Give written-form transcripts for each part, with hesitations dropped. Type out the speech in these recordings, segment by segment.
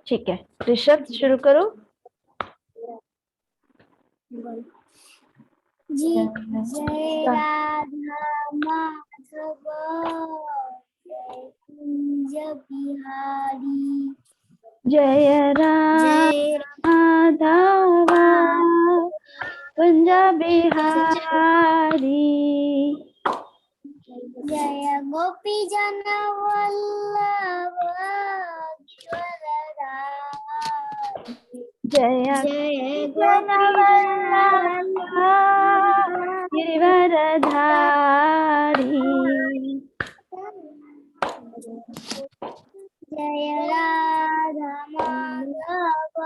ठीक है, ऋषभ शुरू करो। जी जय राधा माधव जय कुंज बिहारी जय राधा कुंज बिहारी जय गोपी जन वल्लभ जय जय जन वल्लभ गिरिवरधारी जय राधा माधव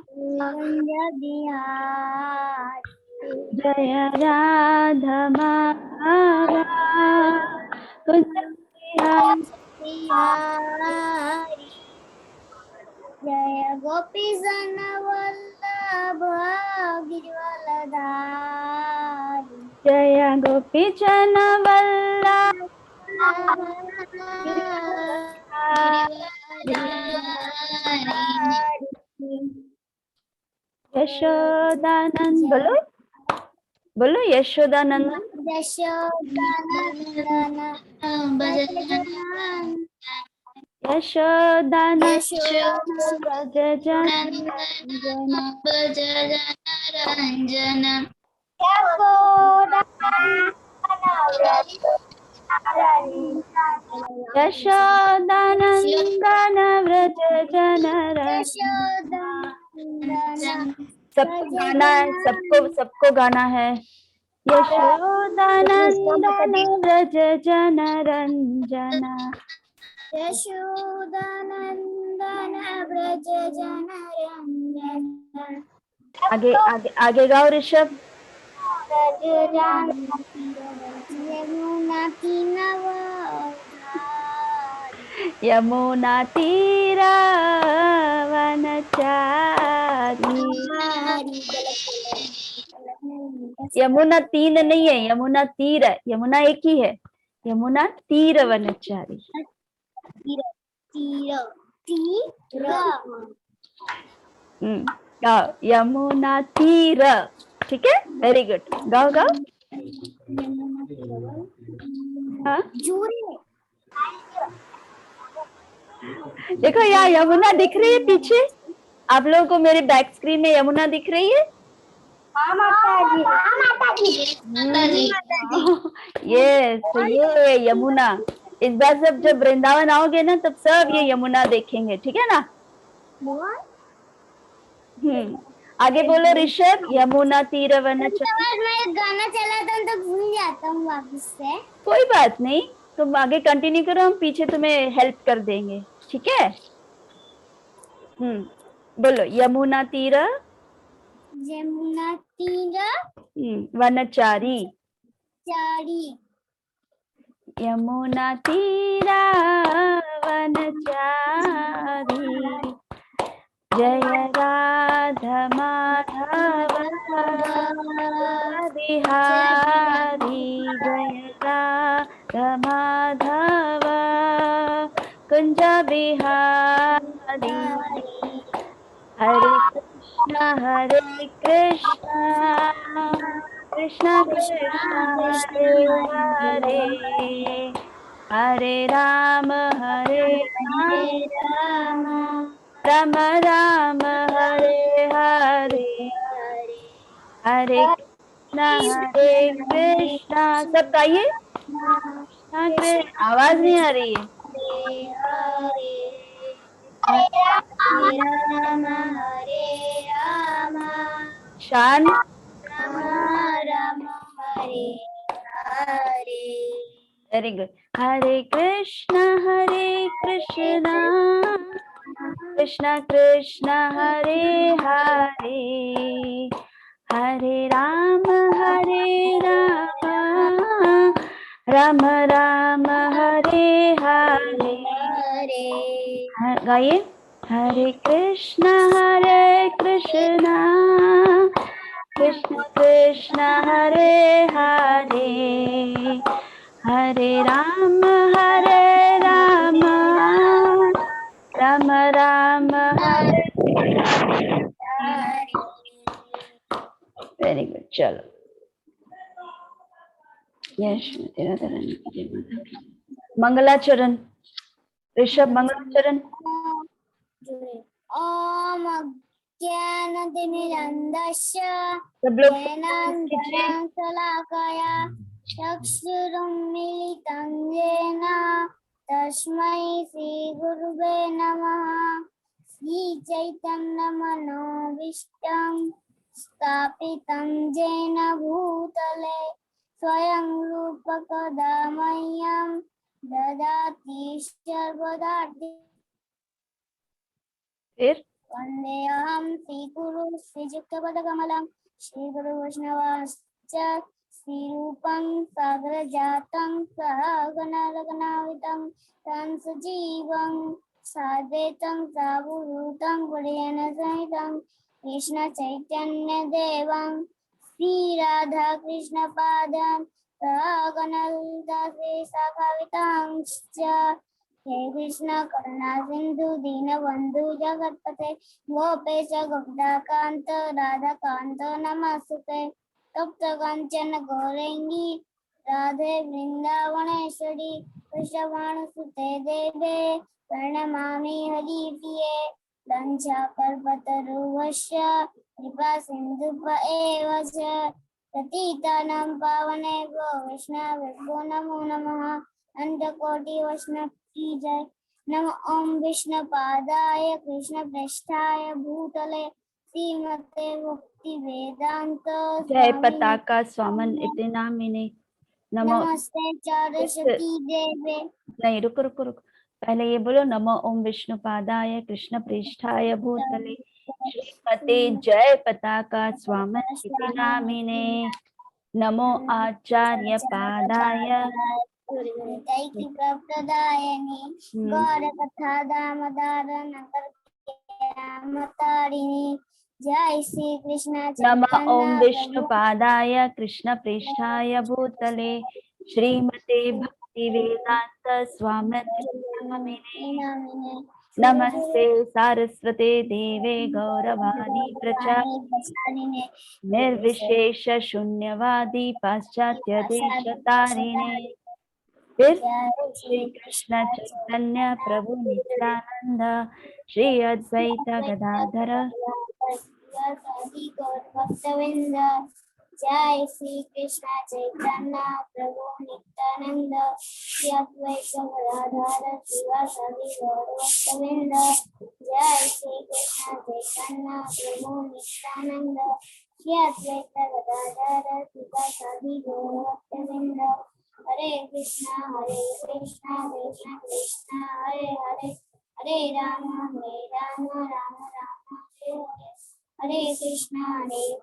कुंज बिहारी जय राधा माधव कुंज बिहारी जय गोपी जन वल्लभ गिरिवरधारी जय गोपी जन वल्लभ यशोदानंद बोलो बोलो यशोदानंद यशोदानंदन यशोदानंद व्रज जन रंजन यशोदानंदन व्रज जन सबको गाना है, सबको गाना है। यशोदानंदन व्रज जन रंजना यशोदानंदन व्रज जन रंजन आगे आगे आगे गाओ ऋषभ। यमुना की नव यमुना तीरा वनचारी। यमुना तीन नहीं है, यमुना तीर है, यमुना एक ही है। यमुना तीर वनचारी। गाओ यमुना तीर। ठीक है, वेरी गुड, गाओ गाओ। हाँ देखो यहाँ यमुना दिख रही है पीछे आप लोगों को, मेरे बैक स्क्रीन में यमुना दिख रही है। ये यमुना, इस बार जब वृंदावन आओगे ना तब सब ये यमुना देखेंगे, ठीक है ना। आगे बोलो ऋषभ। यमुना तीर वनचारी। मैं गाना चलाता हूँ तो भूल जाता हूँ वापस से। कोई बात नहीं, तुम आगे कंटिन्यू करो, हम पीछे तुम्हें हेल्प कर देंगे, ठीक है। बोलो यमुना तीर वनचारी। यमुना तीरा वनचारी जय राधा माधव बिहारी जय राधा माधव कुंज बिहारी हरे कृष्ण कृष्ण कृष्ण हरे हरे हरे राम राम राम हरे हरे हरे कृष्ण। सब गाइए। आवाज नहीं आ रही है। शान वेरी गुड। हरे कृष्ण कृष्ण कृष्ण हरे हरे हरे राम राम राम हरे हरे। गाइए। हरे कृष्ण कृष्ण कृष्ण हरे हरे हरे राम राम राम हरे वेरी गुड, चलो। यश तेरा तेरा जय माता। मंगलाचरण, ऋषभ मंगलाचरण। ओम अज्ञानतिमिरन्धस्य सब लोग ज्ञानाञ्जनं शलाकया चक्षुरुन्मीलितं येन तस्मै श्रीगुरुवे नमः। श्रीचैतन्यमनोभीष्टं स्थापितं येन भूतले स्वयं रूपकदा मह्यं ददाति सर्वदाति। फिर वन्देऽहं श्रीगुरुं श्रीयुक्तपदकमलं श्रीगुरुवैष्णवांश्च श्रीरूपं सागरजातं सहगणरघुनाथं तं सजीवं साद्वैतं सावधूतं परिजन सहितं कृष्णचैतन्यदेवं श्रीराधाकृष्णपादान् सहगणललिता श्रीशाखावितांश्च हे कृष्ण करुणा सिंधु दीनबंधु जगतपते गोपेश गोपिकांत राधाकांत नमस्ते तप्त कांचन गौरंगी राधे वृंदावनेश्वरी वृषभानुसुते देवे प्रणमामि हरिप्रिये दंशाकल्पतरुवश्य कृपा सिन्धुभ्य च पतितानां पावनेभ्यो वैष्णवेभ्यो नमो नमः। अनंतकोटि वैष्णव की जय। नमः ओम विष्णुपादाय कृष्ण पृष्ठाय भूतले श्रीमते भक्ति वेदांत जय पताका स्वामन इति नामिने। नमो। नमस्ते सरस्वती देवे। नहीं, रुको रुको रुको, पहले ये बोलो, नमो ओम विष्णुपादाय कृष्ण पृष्ठाय भूतले श्रीमते जय पताका स्वामन इति नामिने। नमो आचार्य पादाय प्रदायिनी गौर कथा दामोदर नगर तारिणी। जय श्री कृष्ण नमः ओम विष्णुपादाय कृष्ण पृष्ठाय भूतले श्रीमते भक्ति वेदांत स्वामिने नामिने। नमस्ते सारस्वते देवे गौरवाणी प्रचारिणे निर्विशेष शून्यवादी पाश्चात्य देश तारिणे। फिर श्री कृष्ण चैतन्य प्रभु नित्यानंद श्री अद्वैत गदाधर भक्तविंद। जय श्री कृष्ण चैतन्य प्रभु नित्यानंद श्री अद्वैत गदाधर शिवासादि गौर भक्तविंद। जय श्री कृष्ण चैतन्य प्रभु नित्यानंद श्री अद्वैत गदाधर शिवासादि गौर भक्तविंद। हरे कृष्णा कृष्ण कृष्ण हरे हरे हरे राम राम राम हरे हरे। हरे कृष्ण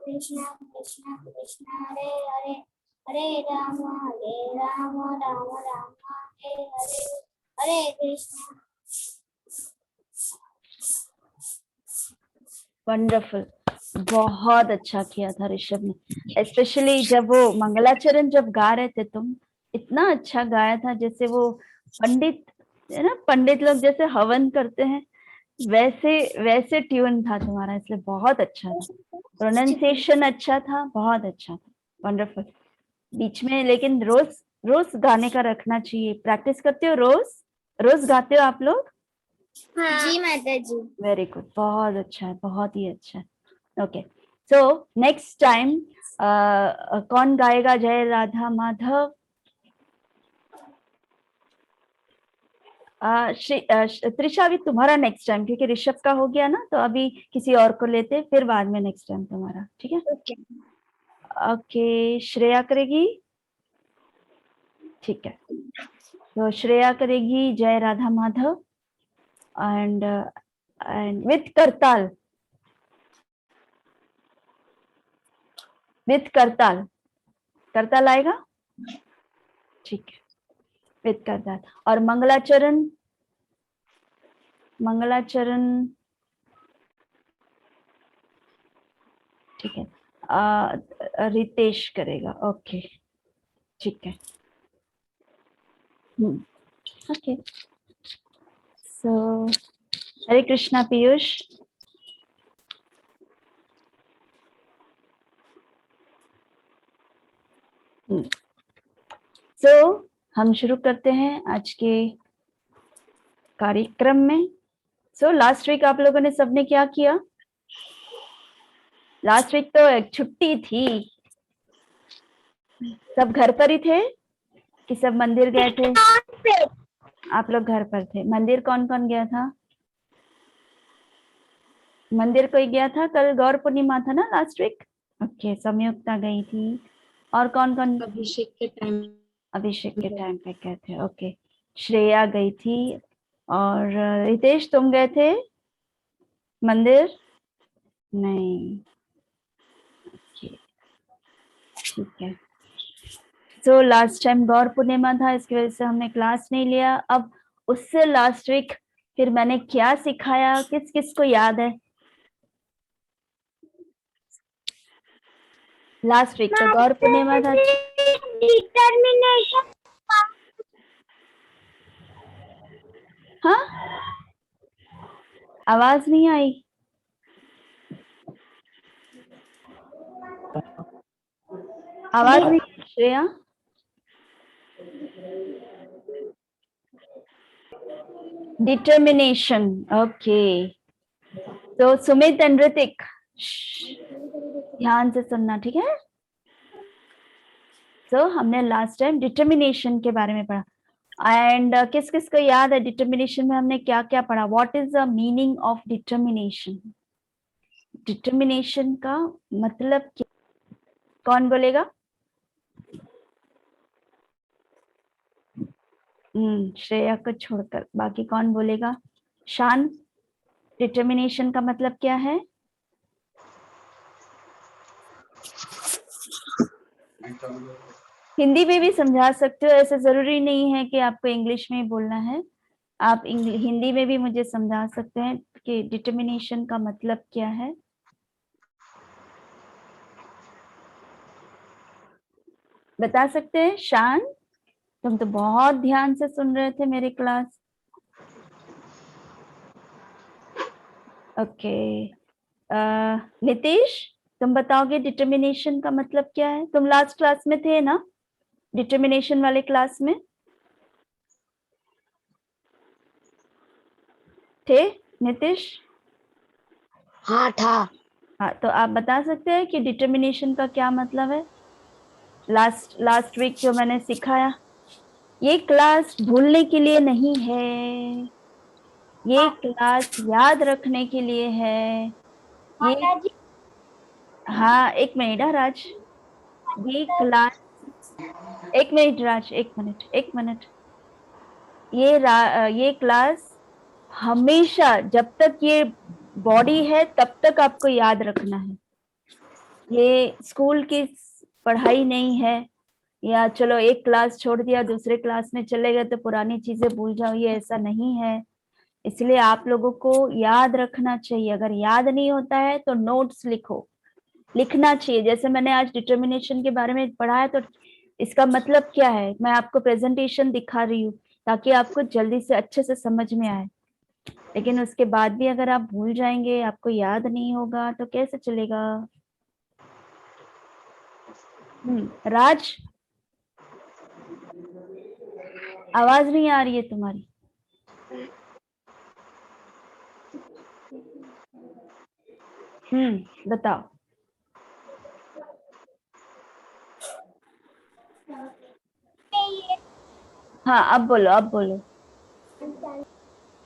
कृष्ण कृष्ण हरे हरे हरे राम राम राम हरे हरे। हरे कृष्ण। वंडरफुल, बहुत अच्छा किया था ऋषभ ने। स्पेशली जब वो मंगलाचरण जब गा रहे थे, तुम इतना अच्छा गाया था, जैसे वो पंडित है ना, पंडित लोग जैसे हवन करते हैं वैसे वैसे ट्यून था तुम्हारा, इसलिए बहुत अच्छा था। प्रोनाउंसिएशन अच्छा था, बहुत अच्छा था, वंडरफुल। बीच में लेकिन रोज रोज गाने का रखना चाहिए। प्रैक्टिस करते हो रोज? रोज गाते हो आप लोग? जी माता जी। वेरी गुड, बहुत अच्छा है, बहुत ही अच्छा है। ओके, सो नेक्स्ट टाइम कौन गाएगा जय राधा माधव? त्रिशा, अभी तुम्हारा नेक्स्ट टाइम, क्योंकि ऋषभ का हो गया ना, तो अभी किसी और को लेते, फिर बाद में नेक्स्ट टाइम तुम्हारा, ठीक है? ओके, श्रेया करेगी, ठीक है। तो श्रेया करेगी जय राधा माधव एंड विथ करताल, विथ करताल, करताल आएगा, ठीक है, विथ करताल। और मंगलाचरण, मंगलाचरण ठीक है, रितेश करेगा, ओके, ठीक है। ओके, सो हरे कृष्णा पीयूष। सो हम शुरू करते हैं आज के कार्यक्रम में। सो लास्ट वीक आप लोगों ने सबने क्या किया? लास्ट वीक तो एक छुट्टी थी, सब घर पर ही थे कि सब मंदिर गए थे? आप लोग घर पर थे। मंदिर कौन कौन गया था? मंदिर कोई गया था? कल गौर पूर्णिमा था ना लास्ट वीक। ओके, संयुक्ता गई थी। और कौन कौन? अभिषेक के टाइम पे गए थे। ओके, श्रेया गई थी। और रितेश तुम गए थे मंदिर? नहीं। ओके, ठीक है। सो लास्ट टाइम गौर पूर्णिमा था, इसकी वजह से हमने क्लास नहीं लिया। अब उससे लास्ट वीक फिर मैंने क्या सिखाया, किस किस को याद है? लास्ट वीक तो गौर पूर्णिमा था। डिटर्मिनेशन। हाँ, आवाज नहीं आई। आवाज नहीं, श्रेया। Determination, okay. तो सुमित एंड ऋतिक, ध्यान से सुनना, ठीक है? तो हमने लास्ट टाइम डिटर्मिनेशन के बारे में पढ़ा। एंड किस किस को याद है डिटर्मिनेशन में हमने क्या क्या पढ़ा? What is the meaning of determination? Determination का मतलब क्या? कौन बोलेगा? श्रेया को छोड़कर बाकी कौन बोलेगा? शान, डिटर्मिनेशन का मतलब क्या है? हिंदी में भी समझा सकते हो, ऐसा जरूरी नहीं है कि आपको इंग्लिश में ही बोलना है। आप हिंदी में भी मुझे समझा सकते हैं कि डिटर्मिनेशन का मतलब क्या है। बता सकते हैं? शान, तुम तो बहुत ध्यान से सुन रहे थे मेरी क्लास। ओके, नीतीश, तुम बताओगे डिटर्मिनेशन का मतलब क्या है? तुम लास्ट क्लास में थे ना, डिटर्मिनेशन वाले क्लास में थे नीतीश? हाँ था। हाँ, तो आप बता सकते हैं कि डिटर्मिनेशन का क्या मतलब है? लास्ट वीक जो मैंने सिखाया, ये क्लास भूलने के लिए नहीं है, ये क्लास याद रखने के लिए है। ये, हाँ एक मिनट, हाँ राज, ये क्लास, एक मिनट राज, एक मिनट। ये क्लास हमेशा, जब तक ये बॉडी है तब तक आपको याद रखना है। ये स्कूल की पढ़ाई नहीं है, या चलो एक क्लास छोड़ दिया दूसरे क्लास में चले गए तो पुरानी चीजें भूल जाओ, ये ऐसा नहीं है। इसलिए आप लोगों को याद रखना चाहिए। अगर याद नहीं होता है तो नोट्स लिखो, लिखना चाहिए। जैसे मैंने आज डिटर्मिनेशन के बारे में पढ़ा है, तो इसका मतलब क्या है मैं आपको प्रेजेंटेशन दिखा रही हूँ ताकि आपको जल्दी से अच्छे से समझ में आए। लेकिन उसके बाद भी अगर आप भूल जाएंगे, आपको याद नहीं होगा, तो कैसे चलेगा? राज, आवाज नहीं आ रही है तुम्हारी। बताओ। हाँ, अब बोलो, अब बोलो।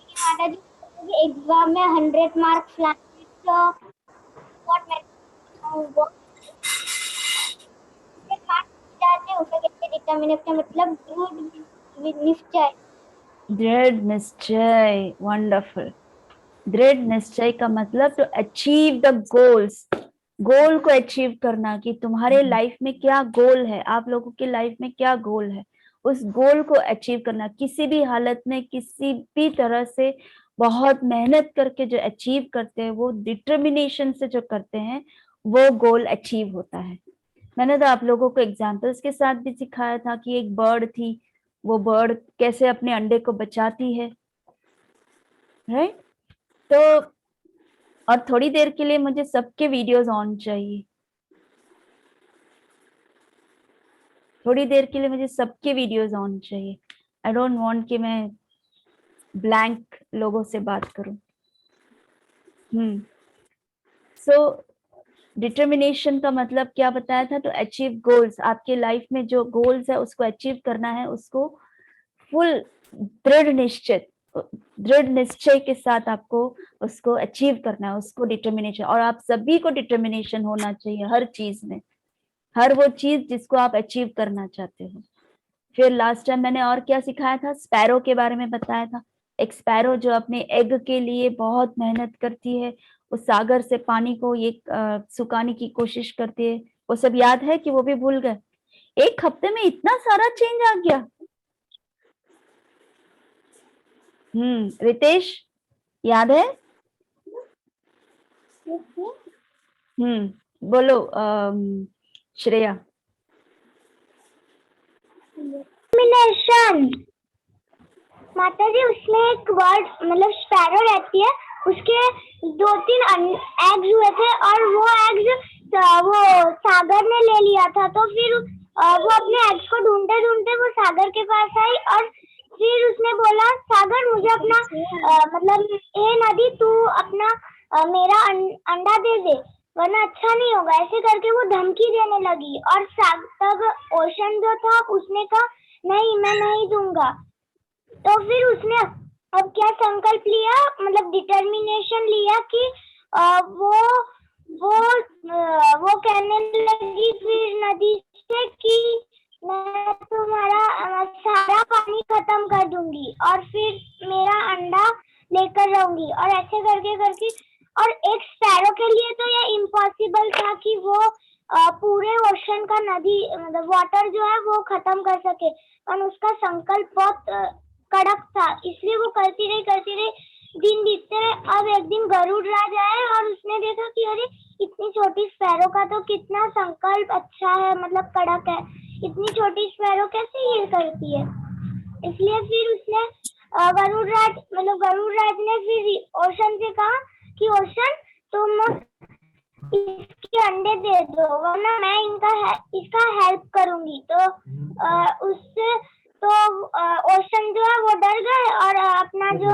माता जी, एग्जाम में 100 मार्क्स लाने तो व्हाट मैं उसे कहते डिटर्मिनेशन मतलब दृढ़ निश्चय। दृढ़ निश्चय, वंडरफुल। दृढ़ निश्चय का मतलब टू अचीव द गोल्स, गोल को अचीव करना, कि तुम्हारे लाइफ में क्या गोल है, आप लोगों की लाइफ में क्या गोल है, उस गोल को अचीव करना। किसी भी हालत में, किसी भी तरह से बहुत मेहनत करके जो अचीव करते हैं, वो डिटर्मिनेशन से जो करते हैं, वो गोल अचीव होता है। मैंने तो आप लोगों को एग्जाम्पल्स के साथ भी सिखाया था कि एक बर्ड थी, वो बर्ड कैसे अपने अंडे को बचाती है, राइट? तो और थोड़ी देर के लिए मुझे सबके वीडियोस ऑन चाहिए। थोड़ी देर के लिए मुझे सबके वीडियोस ऑन चाहिए। आई डोंट वांट कि मैं ब्लैंक लोगों से बात करूं। सो डिटर्मिनेशन का मतलब क्या बताया था? To achieve goals. आपके लाइफ में जो गोल्स है उसको अचीव करना है, उसको फुल दृढ़ निश्चय के साथ आपको उसको अचीव करना है, उसको डिटर्मिनेशन। और आप सभी को डिटर्मिनेशन होना चाहिए हर चीज में, हर वो चीज जिसको आप अचीव करना चाहते हो। फिर लास्ट टाइम मैंने और क्या सिखाया था? स्पैरो के बारे में बताया था। एक स्पैरो जो अपने एग के लिए बहुत मेहनत करती है, वो सागर से पानी को ये सुखाने की कोशिश करती है। वो सब याद है कि वो भी भूल गए? एक हफ्ते में इतना सारा चेंज आ गया। रितेश याद है? बोलो श्रेया। डिटर्मिनेशन माता जी, उसमें एक वर्ड मतलब स्पैरो रहती है, उसके 2-3 एग्स हुए थे और वो एग्स वो सागर ने ले लिया था। तो फिर वो अपने एग्स को ढूंढते ढूंढते वो सागर के पास आई और फिर उसने बोला, सागर मुझे अपना मतलब हे नदी तू अपना मेरा अंडा दे दे वरना अच्छा नहीं होगा। ऐसे करके वो धमकी देने लगी और तब ओशन जो था उसने कहा नहीं मैं नहीं दूंगा। तो फिर उसने अब क्या संकल्प लिया, मतलब डिटर्मिनेशन लिया कि वो कहने लगी फिर नदी से कि मैं तुम्हारा सारा पानी खत्म कर दूंगी और फिर मेरा अंडा लेकर रहूंगी। और ऐसे करके करके और एक स्पैरो के लिए तो ये इम्पॉसिबल था कि वो पूरे ओशन का नदी मतलब वाटर जो है वो खत्म कर सके, और उसका संकल्प बहुत कड़क था, इसलिए वो करती रही। दिन बीतते रहे। अब एक दिन गरुड़ राज आए और उसने देखा कि अरे इतनी छोटी स्पैरो का तो कितना संकल्प अच्छा है, मतलब कड़क है, इतनी छोटी स्पैरो कैसे ये करती है। इसलिए फिर उसने गरुड़ राज ने फिर ओशन से कहा कि ओशन तुम इसके अंडे दे दो वरना मैं इसका हेल्प करूंगी। तो उससे तो ओशन जो है वो डर गए और अपना जो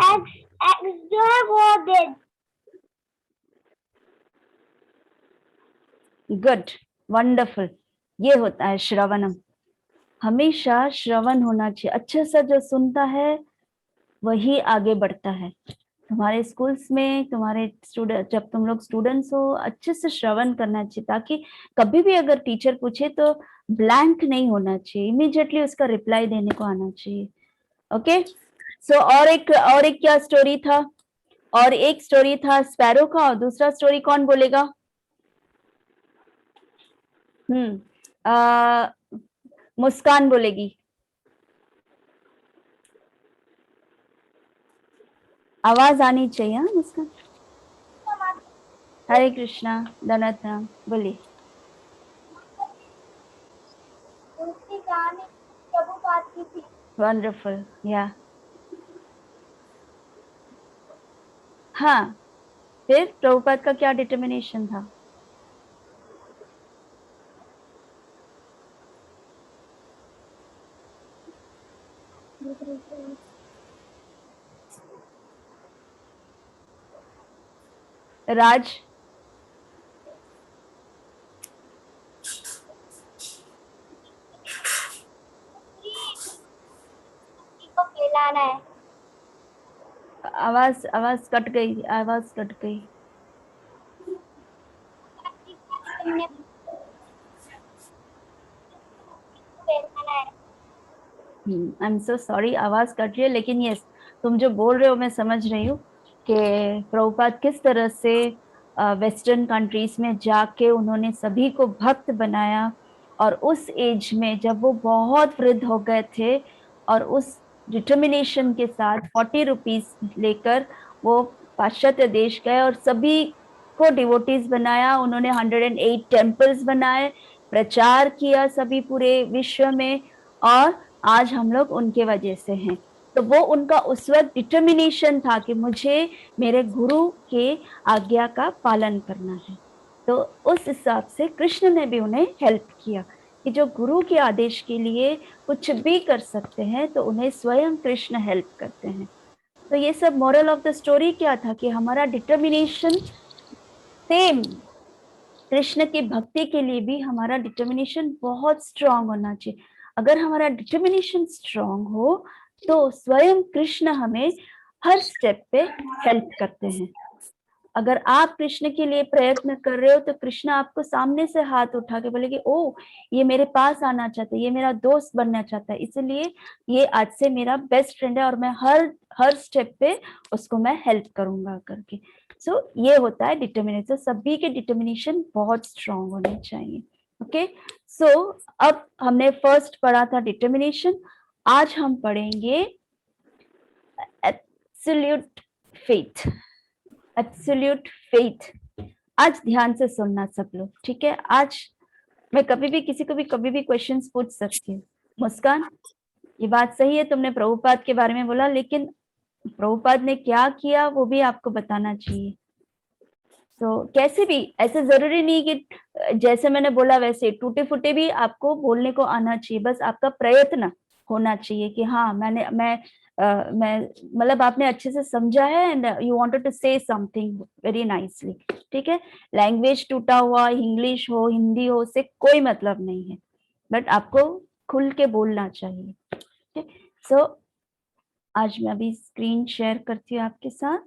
एग्स जो है वो दे। Good, wonderful. ये होता है श्रवणम। हमेशा श्रवण होना चाहिए। अच्छा सा जो सुनता है वही आगे बढ़ता है। तुम्हारे स्कूल्स में तुम्हारे स्टूडेंट, जब तुम लोग स्टूडेंट्स हो, अच्छे से श्रवण करना चाहिए ताकि कभी भी अगर टीचर पूछे तो ब्लैंक नहीं होना चाहिए, इमीडिएटली उसका रिप्लाई देने को आना चाहिए। ओके। सो और एक क्या स्टोरी था? और एक स्टोरी था स्पैरो का, और दूसरा स्टोरी कौन बोलेगा? मुस्कान बोलेगी। आवाज आनी चाहिए। हाँ मुस्कान। हरे कृष्णा। धनत बोलिए। उसकी कहानी प्रभुपाद की थी। वंडरफुल। या हाँ, फिर प्रभुपाद का क्या डिटर्मिनेशन था? राज। को फैलाना है। आवाज कट गई, आवाज कट गई। आई एम सो सॉरी, आवाज कट रही है, लेकिन यस, तुम जो बोल रहे हो मैं समझ रही हूँ कि प्रभुपाद किस तरह से वेस्टर्न कंट्रीज में जाके उन्होंने सभी को भक्त बनाया। और उस एज में जब वो बहुत वृद्ध हो गए थे और उस डिटर्मिनेशन के साथ 40 रुपीज लेकर वो पाश्चात्य देश गए और सभी को डिवोटीज बनाया। उन्होंने 108 टेम्पल्स बनाए, प्रचार किया सभी पूरे विश्व में, और आज हम लोग उनके वजह से हैं। तो वो उनका उस वक्त डिटर्मिनेशन था कि मुझे मेरे गुरु के आज्ञा का पालन करना है। तो उस हिसाब से कृष्ण ने भी उन्हें हेल्प किया कि जो गुरु के आदेश के लिए कुछ भी कर सकते हैं तो उन्हें स्वयं कृष्ण हेल्प करते हैं। तो ये सब मोरल ऑफ द स्टोरी क्या था कि हमारा डिटर्मिनेशन सेम, कृष्ण की भक्ति के लिए भी हमारा डिटर्मिनेशन बहुत स्ट्रांग होना चाहिए। अगर हमारा डिटर्मिनेशन स्ट्रांग हो तो स्वयं कृष्ण हमें हर स्टेप पे हेल्प करते हैं। अगर आप कृष्ण के लिए प्रयत्न कर रहे हो तो कृष्ण आपको सामने से हाथ उठा के बोलेगी, ओ ये मेरे पास आना चाहता है, ये मेरा दोस्त बनना चाहता है, इसलिए ये आज से मेरा बेस्ट फ्रेंड है और मैं हर स्टेप पे उसको मैं हेल्प करूंगा करके। सो ये होता है डिटर्मिनेशन। सभी के डिटर्मिनेशन बहुत स्ट्रांग होने चाहिए। ओके, सो अब हमने फर्स्ट पढ़ा था डिटर्मिनेशन, आज हम पढ़ेंगे एब्सोल्यूट फेथ। Absolute faith. आज ध्यान से सुनना सब लोग, ठीक है? आज मैं कभी भी किसी को भी कभी भी क्वेश्चंस पूछ सकती हूँ। मुस्कान, ये बात सही है, तुमने प्रभुपाद के बारे में बोला, लेकिन प्रभुपाद ने क्या किया वो भी आपको बताना चाहिए। तो कैसे भी, ऐसे जरूरी नहीं कि जैसे मैंने बोला वैसे टूटे फूटे भी आपको बोलने को आना चाहिए, बस आपका प्रयत्न होना चाहिए कि हाँ मैं मतलब आपने अच्छे से समझा है and you wanted to say something very nicely, ठीक है? लैंग्वेज टूटा हुआ, इंग्लिश हो हिंदी हो, उससे कोई मतलब नहीं है, बट आपको खुल के बोलना चाहिए। ठीक, सो आज मैं अभी स्क्रीन शेयर करती हूँ आपके साथ।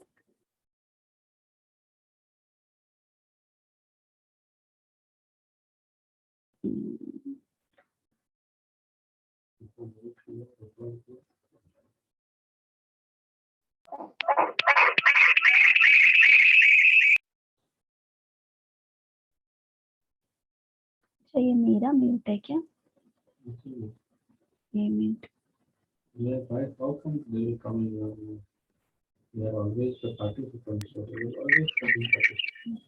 अच्छा, ये मेरा म्यूट है क्या? ये mute. Yes, right. How come they will come? They are always the participants, so they will always come in participants.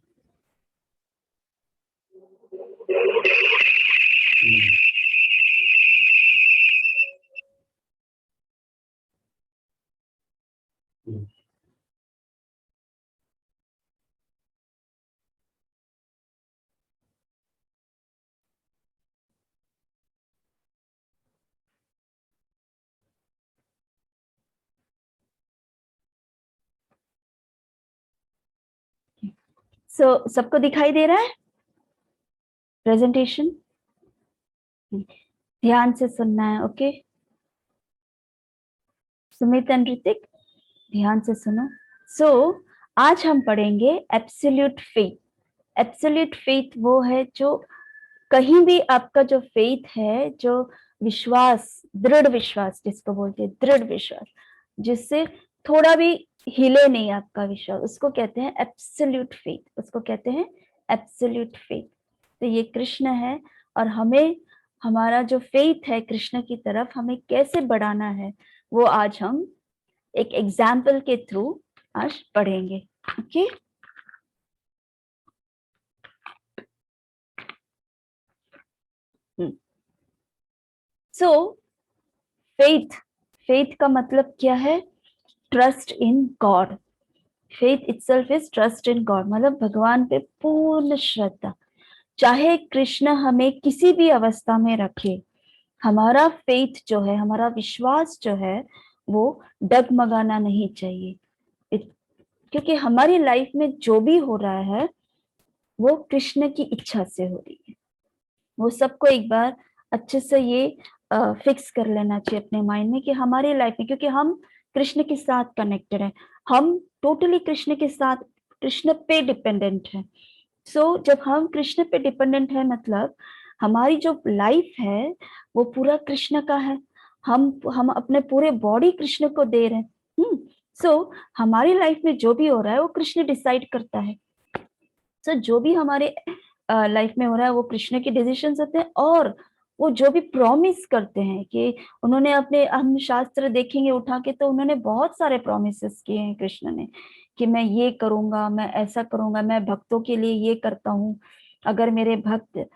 सो सबको दिखाई दे रहा है प्रेजेंटेशन? ध्यान से सुनना है, ओके? सुमित एंड ऋतिक, ध्यान से सुनो। सो आज हम पढ़ेंगे एब्सोल्यूट फेथ। एब्सोल्यूट फेथ वो है जो कहीं भी आपका जो फेथ है, जो विश्वास, दृढ़ विश्वास जिसको बोलते हैं, दृढ़ विश्वास, जिससे थोड़ा भी हिले नहीं आपका विश्वास, उसको कहते हैं एब्सोल्यूट फेथ, उसको कहते हैं एब्सोल्यूट फेथ। तो ये कृष्ण है, और हमें हमारा जो फेथ है कृष्ण की तरफ हमें कैसे बढ़ाना है वो आज हम एक एग्जाम्पल के थ्रू आज पढ़ेंगे। ओके, सो फेथ, फेथ का मतलब क्या है? Trust in God. Faith itself is trust in God, मतलब भगवान पे पूर्ण श्रद्धा। चाहे कृष्ण हमें किसी भी अवस्था में रखे, हमारा फेथ जो है, हमारा विश्वास जो है, वो डगमगाना नहीं चाहिए। क्योंकि हमारी लाइफ में जो भी हो रहा है वो कृष्ण की इच्छा से हो रही है। वो सबको एक बार अच्छे से ये फिक्स कर लेना चाहिए अपने माइंड में कि हमारी लाइफ में, क्योंकि हम कृष्ण के साथ कनेक्टेड हैं, हम टोटली कृष्ण के साथ, कृष्ण पे डिपेंडेंट है। सो जब हम कृष्ण पे डिपेंडेंट है, मतलब हमारी जो लाइफ है वो पूरा कृष्ण का है। हम अपने पूरे बॉडी कृष्ण को दे रहे हैं। सो हमारी लाइफ में जो भी हो रहा है वो कृष्ण डिसाइड करता है। सो जो भी हमारे लाइफ में हो रहा है वो कृष्ण के डिसीजंस होते हैं, और वो जो भी प्रॉमिस करते हैं कि उन्होंने अपने, हम शास्त्र देखेंगे उठा के तो उन्होंने बहुत सारे प्रॉमिसेस किए हैं कृष्ण ने, कि मैं ये करूंगा, मैं ऐसा करूंगा, मैं भक्तों के लिए ये करता हूँ, अगर मेरे भक्त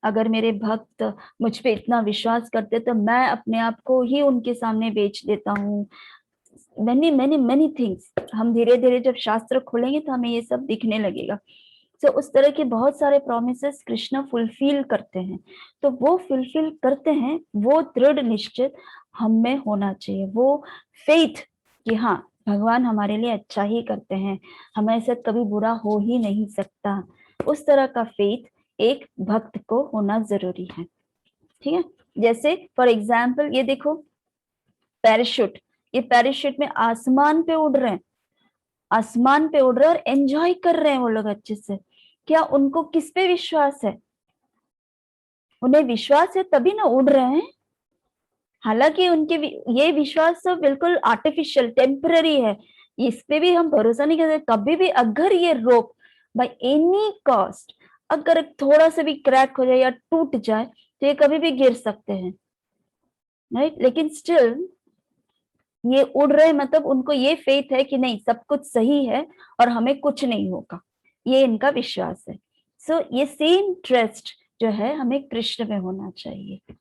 अगर मेरे भक्त मुझ पे इतना विश्वास करते तो मैं अपने आप को ही उनके सामने बेच देता हूँ। Many many many things. हम धीरे धीरे जब शास्त्र खोलेंगे तो हमें ये सब दिखने लगेगा। तो उस तरह के बहुत सारे प्रॉमिसेस कृष्ण फुलफिल करते हैं। तो वो फुलफिल करते हैं, वो दृढ़ निश्चित हम में होना चाहिए, वो फेथ कि हाँ भगवान हमारे लिए अच्छा ही करते हैं, हमारे साथ कभी बुरा हो ही नहीं सकता। उस तरह का फेथ एक भक्त को होना जरूरी है। ठीक है, जैसे फॉर एग्जाम्पल ये देखो पैराशूट, ये पैराशूट में आसमान पे उड़ रहे हैं, आसमान पे उड़ रहे हैं और एंजॉय कर रहे हैं वो लोग अच्छे से। क्या उनको किस पे विश्वास है? उन्हें विश्वास है तभी ना उड़ रहे हैं। हालांकि उनके ये विश्वास तो बिल्कुल आर्टिफिशियल टेम्पररी है, इस पे भी हम भरोसा नहीं कर सकते। कभी भी अगर ये रोप बाय एनी कॉस्ट अगर थोड़ा सा भी क्रैक हो जाए या टूट जाए तो ये कभी भी गिर सकते हैं, राइट। लेकिन स्टिल ये उड़ रहे, मतलब उनको ये फेथ है कि नहीं सब कुछ सही है और हमें कुछ नहीं होगा, ये इनका विश्वास है। सो ये सेम ट्रस्ट जो है हमें कृष्ण में होना चाहिए।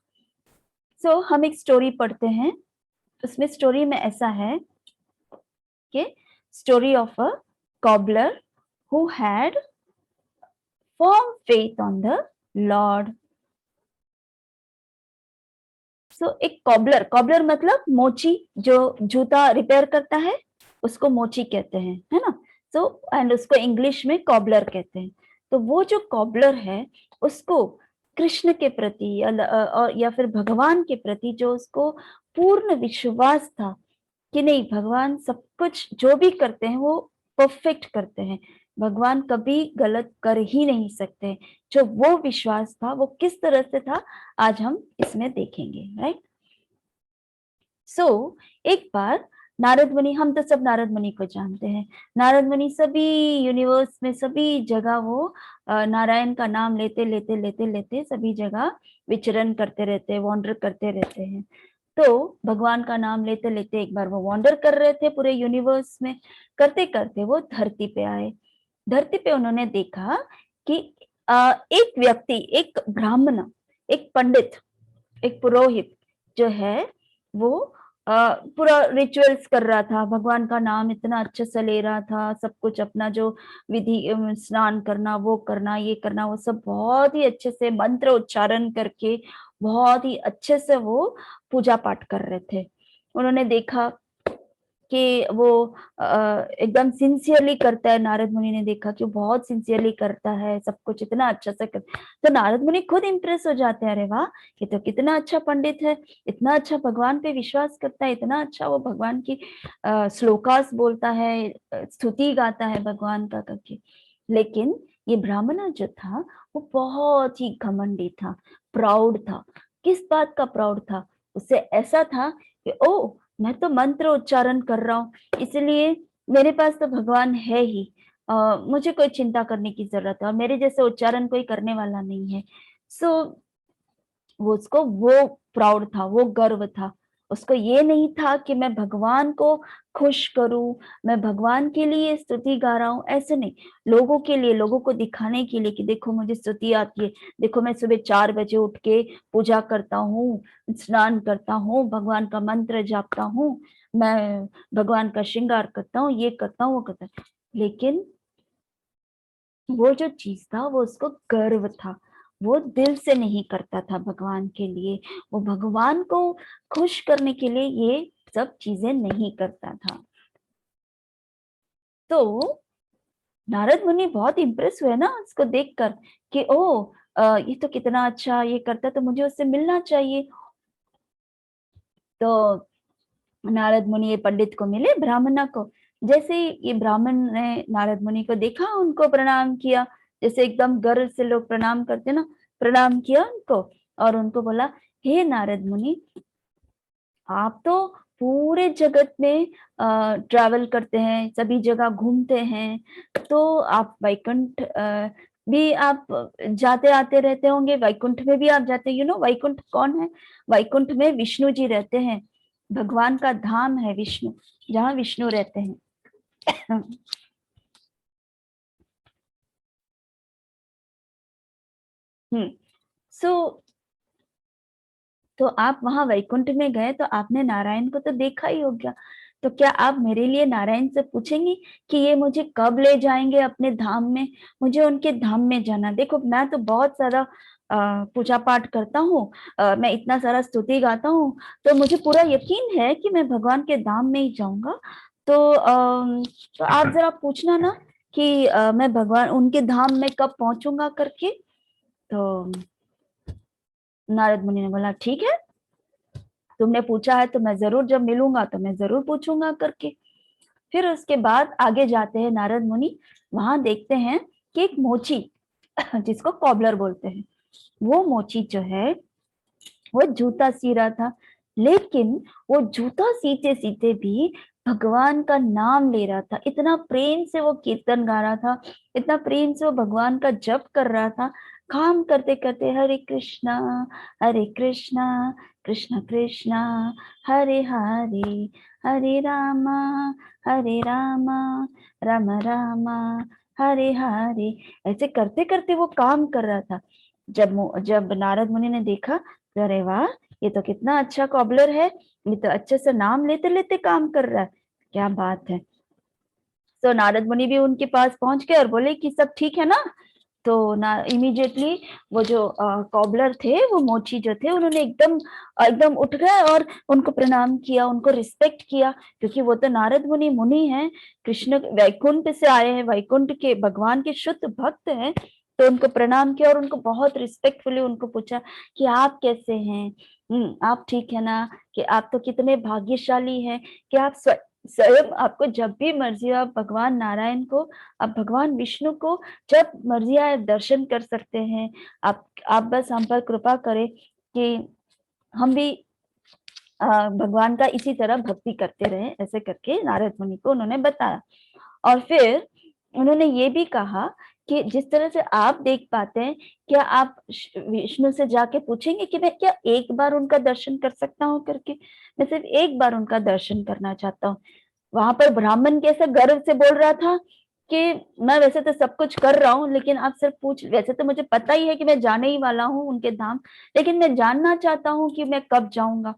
सो हम एक स्टोरी पढ़ते हैं, उसमें स्टोरी में ऐसा है कि story of a cobbler who had firm faith on the Lord. सो एक कॉबलर, कॉबलर मतलब मोची, जो जूता रिपेयर करता है उसको मोची कहते हैं, है ना। सो एंड उसको इंग्लिश में कॉबलर कहते हैं। तो वो जो कॉबलर है उसको कृष्ण के प्रति या फिर भगवान के प्रति जो उसको पूर्ण विश्वास था कि नहीं भगवान सब कुछ जो भी करते हैं वो परफेक्ट करते हैं, भगवान कभी गलत कर ही नहीं सकते। जो वो विश्वास था वो किस तरह से था आज हम इसमें देखेंगे, राइट। सो एक बार नारद मुनि, हम तो सब नारद मुनि को जानते हैं, नारद मुनि सभी यूनिवर्स में सभी जगह वो नारायण का नाम लेते लेते लेते लेते सभी जगह विचरण करते रहते हैं, वॉन्डर करते रहते हैं। तो भगवान का नाम लेते लेते एक बार वो वॉन्डर कर रहे थे पूरे यूनिवर्स में, करते करते वो धरती पे आए। धरती पे उन्होंने देखा कि एक व्यक्ति, एक ब्राह्मण, एक पंडित, एक पुरोहित जो है वो पूरा रिचुअल्स कर रहा था, भगवान का नाम इतना अच्छे से ले रहा था, सब कुछ अपना जो विधि स्नान करना, वो करना, ये करना, वो सब बहुत ही अच्छे से मंत्र उच्चारण करके बहुत ही अच्छे से वो पूजा पाठ कर रहे थे। उन्होंने देखा कि वो एकदम सिंसियरली करता है, नारद मुनि ने देखा कि वो बहुत सिंसियरली करता है, सब कुछ इतना अच्छा से कर। तो नारद मुनि खुद इंप्रेस हो जाते हैं, अरे वाह ये तो कितना अच्छा पंडित है, इतना अच्छा भगवान पे विश्वास करता है, इतना अच्छा वो भगवान की श्लोकास बोलता है, स्तुति गाता है भगवान का करके। लेकिन ये ब्राह्मण जो था वो बहुत ही घमंडी था, प्राउड था। किस बात का प्राउड था? उससे ऐसा था कि ओ मैं तो मंत्र उच्चारण कर रहा हूँ, इसलिए मेरे पास तो भगवान है ही, मुझे कोई चिंता करने की जरूरत है और मेरे जैसे उच्चारण कोई करने वाला नहीं है। सो वो उसको वो प्राउड था, वो गर्व था। उसको ये नहीं था कि मैं भगवान को खुश करूं, मैं भगवान के लिए स्तुति गा रहा हूं, ऐसे नहीं, लोगों के लिए, लोगों को दिखाने के लिए कि देखो मुझे स्तुति आती है, देखो मैं सुबह 4 बजे उठ के पूजा करता हूँ, स्नान करता हूँ, भगवान का मंत्र जापता हूँ, मैं भगवान का श्रृंगार करता हूँ, ये करता हूँ, वो करता हूँ। लेकिन वो जो चीज था वो उसको गर्व था, वो दिल से नहीं करता था भगवान के लिए, वो भगवान को खुश करने के लिए ये सब चीजें नहीं करता था। तो नारद मुनि बहुत इंप्रेस हुए ना उसको देखकर कि ओ ये तो कितना अच्छा ये करता, तो मुझे उससे मिलना चाहिए। तो नारद मुनि ये पंडित को मिले, ब्राह्मण को। जैसे ही ये ब्राह्मण ने नारद मुनि को देखा, उनको प्रणाम किया, जैसे एकदम गर्व से लोग प्रणाम करते ना, प्रणाम किया उनको और उनको बोला, हे नारद मुनि, आप तो पूरे जगत में ट्रैवल करते हैं, सभी जगह घूमते हैं, तो आप वैकुंठ भी आप जाते आते रहते होंगे, वैकुंठ में भी आप जाते, यू नो वैकुंठ कौन है? वैकुंठ में विष्णु जी रहते हैं, भगवान का धाम है विष्णु, जहाँ विष्णु रहते हैं। सो तो आप वहां वैकुंठ में गए तो आपने नारायण को तो देखा ही होगा, तो क्या आप मेरे लिए नारायण से पूछेंगे कि ये मुझे कब ले जाएंगे अपने धाम में? मुझे उनके धाम में जाना। देखो मैं तो बहुत सारा पूजा पाठ करता हूँ, मैं इतना सारा स्तुति गाता हूँ, तो मुझे पूरा यकीन है कि मैं भगवान के धाम में ही जाऊंगा। तो आप जरा पूछना ना कि मैं भगवान उनके धाम में कब पहुंचूंगा करके। तो नारद मुनि ने बोला ठीक है, तुमने पूछा है तो मैं जरूर, जब मिलूंगा तो मैं जरूर पूछूंगा करके। फिर उसके बाद आगे जाते हैं नारद मुनि, वहां देखते हैं कि एक मोची जिसको कॉबलर बोलते हैं, वो मोची जो है वो जूता सी रहा था, लेकिन वो जूता सीते सीते भी भगवान का नाम ले रहा था। इतना प्रेम से वो कीर्तन गा रहा था, इतना प्रेम से वो भगवान का जप कर रहा था, काम करते करते हरे कृष्णा कृष्ण कृष्णा हरे हरे, हरे रामा रामा राम रामा हरे हरे, ऐसे करते करते वो काम कर रहा था। जब नारद मुनि ने देखा, अरे वाह, ये तो कितना अच्छा कॉबलर है, ये तो अच्छे से नाम लेते लेते काम कर रहा है, क्या बात है। तो नारद मुनि भी उनके पास पहुंच गए और बोले कि सब ठीक है ना। तो ना इमीडिएटली वो जो कॉबलर थे, वो मोची जो थे, उन्होंने एकदम एकदम उठ गए और उनको प्रणाम किया, उनको रिस्पेक्ट किया, क्योंकि वो तो नारद मुनि मुनि हैं, कृष्ण वैकुंठ से आए हैं, वैकुंठ के भगवान के शुद्ध भक्त हैं। तो उनको प्रणाम किया और उनको बहुत रिस्पेक्टफुली उनको पूछा कि आप कैसे हैं, आप ठीक है ना, कि आप तो कितने भाग्यशाली हैं कि आप स्वयं आपको जब भी मर्जी हो आप भगवान नारायण को, आप भगवान विष्णु को जब मर्जी आए दर्शन कर सकते हैं। आप बस हम पर कृपा करें कि हम भी भगवान का इसी तरह भक्ति करते रहे, ऐसे करके नारद मुनि को उन्होंने बताया। और फिर उन्होंने ये भी कहा कि जिस तरह से आप देख पाते हैं, क्या आप विष्णु से जाके पूछेंगे कि मैं क्या एक बार उनका दर्शन कर सकता हूँ करके, मैं सिर्फ एक बार उनका दर्शन करना चाहता हूँ। वहां पर ब्राह्मण कैसे गर्व से बोल रहा था कि मैं वैसे तो सब कुछ कर रहा हूँ, लेकिन आप सिर्फ पूछ, वैसे तो मुझे पता ही है कि मैं जाने ही वाला हूँ उनके धाम, लेकिन मैं जानना चाहता हूँ कि मैं कब जाऊंगा।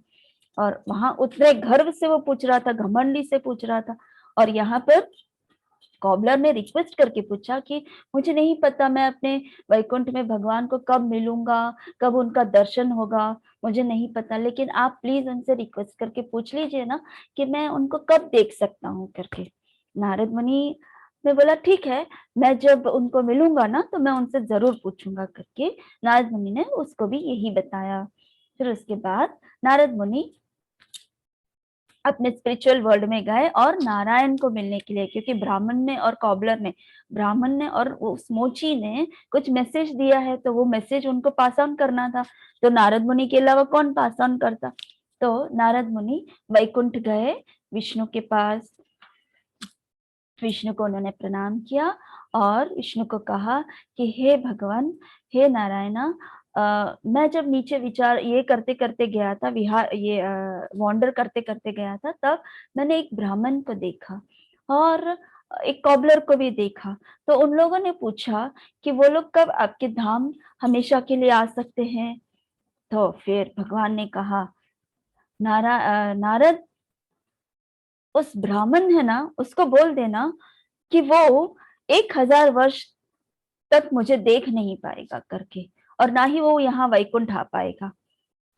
और वहां उतने गर्व से वो पूछ रहा था, घमंडी से पूछ रहा था। और यहाँ पर कॉबलर ने रिक्वेस्ट करके पूछा कि मुझे नहीं पता मैं अपने वैकुंठ में भगवान को कब मिलूंगा, कब उनका दर्शन होगा, मुझे नहीं पता, लेकिन आप प्लीज उनसे रिक्वेस्ट करके पूछ लीजिए ना कि मैं उनको कब देख सकता हूँ करके। नारद मुनि ने बोला ठीक है, मैं जब उनको मिलूंगा ना तो मैं उनसे जरूर पूछूंगा करके नारद मुनि ने उसको भी यही बताया। फिर उसके बाद नारद मुनि अपने स्पिरिचुअल वर्ल्ड में गए और नारायण को मिलने के लिए, क्योंकि ब्राह्मण ने और उस मोची ने कुछ मैसेज दिया है, तो वो मैसेज उनको पास ऑन करना था। तो नारद मुनि के अलावा कौन पास ऑन करता। तो नारद मुनि वैकुंठ गए विष्णु के पास, विष्णु को उन्होंने प्रणाम किया और विष्णु को कहा कि हे भगवान, हे नारायणा, मैं जब नीचे विचार ये करते करते गया था, विहार ये वॉन्डर करते करते गया था, तब मैंने एक ब्राह्मण को देखा और एक कॉबलर को भी देखा। तो उन लोगों ने पूछा कि वो लोग कब आपके धाम हमेशा के लिए आ सकते हैं। तो फिर भगवान ने कहा, नारद, उस ब्राह्मण है ना, उसको बोल देना कि वो 1000 वर्ष तक मुझे देख नहीं पाएगा करके, और ना ही वो यहाँ वैकुंठ आ पाएगा।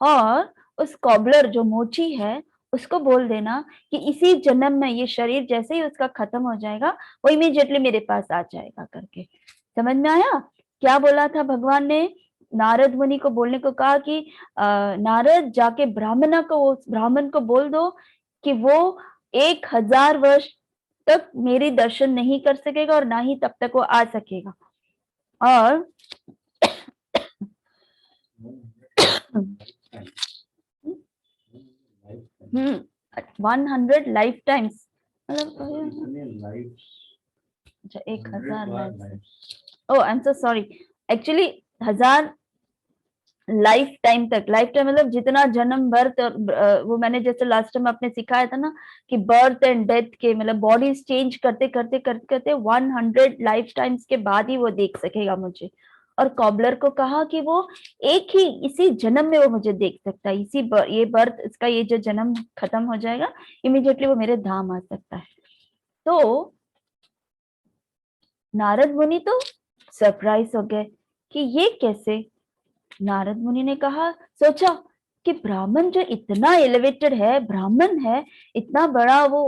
और उस कॉबलर जो मोची है, उसको बोल देना कि इसी जन्म में ये शरीर जैसे ही उसका खत्म हो जाएगा, वो इमीडिएटली मेरे पास आ जाएगा करके। समझ में आया क्या बोला था भगवान ने? नारद मुनि को बोलने को कहा कि नारद जाके उस ब्राह्मण को बोल दो कि वो 1000 वर्ष तक मेरी दर्शन नहीं कर सकेगा और ना ही तब तक वो आ सकेगा। और 100 लाइफ टाइम्स, मतलब अच्छा 1000 life, oh I am so sorry, actually 1000 lifetime तक, लाइफ टाइम मतलब जितना जन्म, बर्थ और वो मैंने जैसे लास्ट टाइम आपने सिखाया था ना कि बर्थ एंड डेथ के मतलब बॉडीज चेंज करते करते करते करते 100 लाइफ टाइम्स के बाद ही वो देख सकेगा मुझे। और कॉबलर को कहा कि वो एक ही इसी जन्म में वो मुझे देख सकता है, ये बर्थ, इसका ये जो जन्म खत्म हो जाएगा, इमीडिएटली वो मेरे धाम आ सकता है। तो नारद मुनि तो सरप्राइज हो गए कि ये कैसे। नारद मुनि ने कहा, सोचा कि ब्राह्मण जो इतना एलिवेटेड है, ब्राह्मण है, इतना बड़ा वो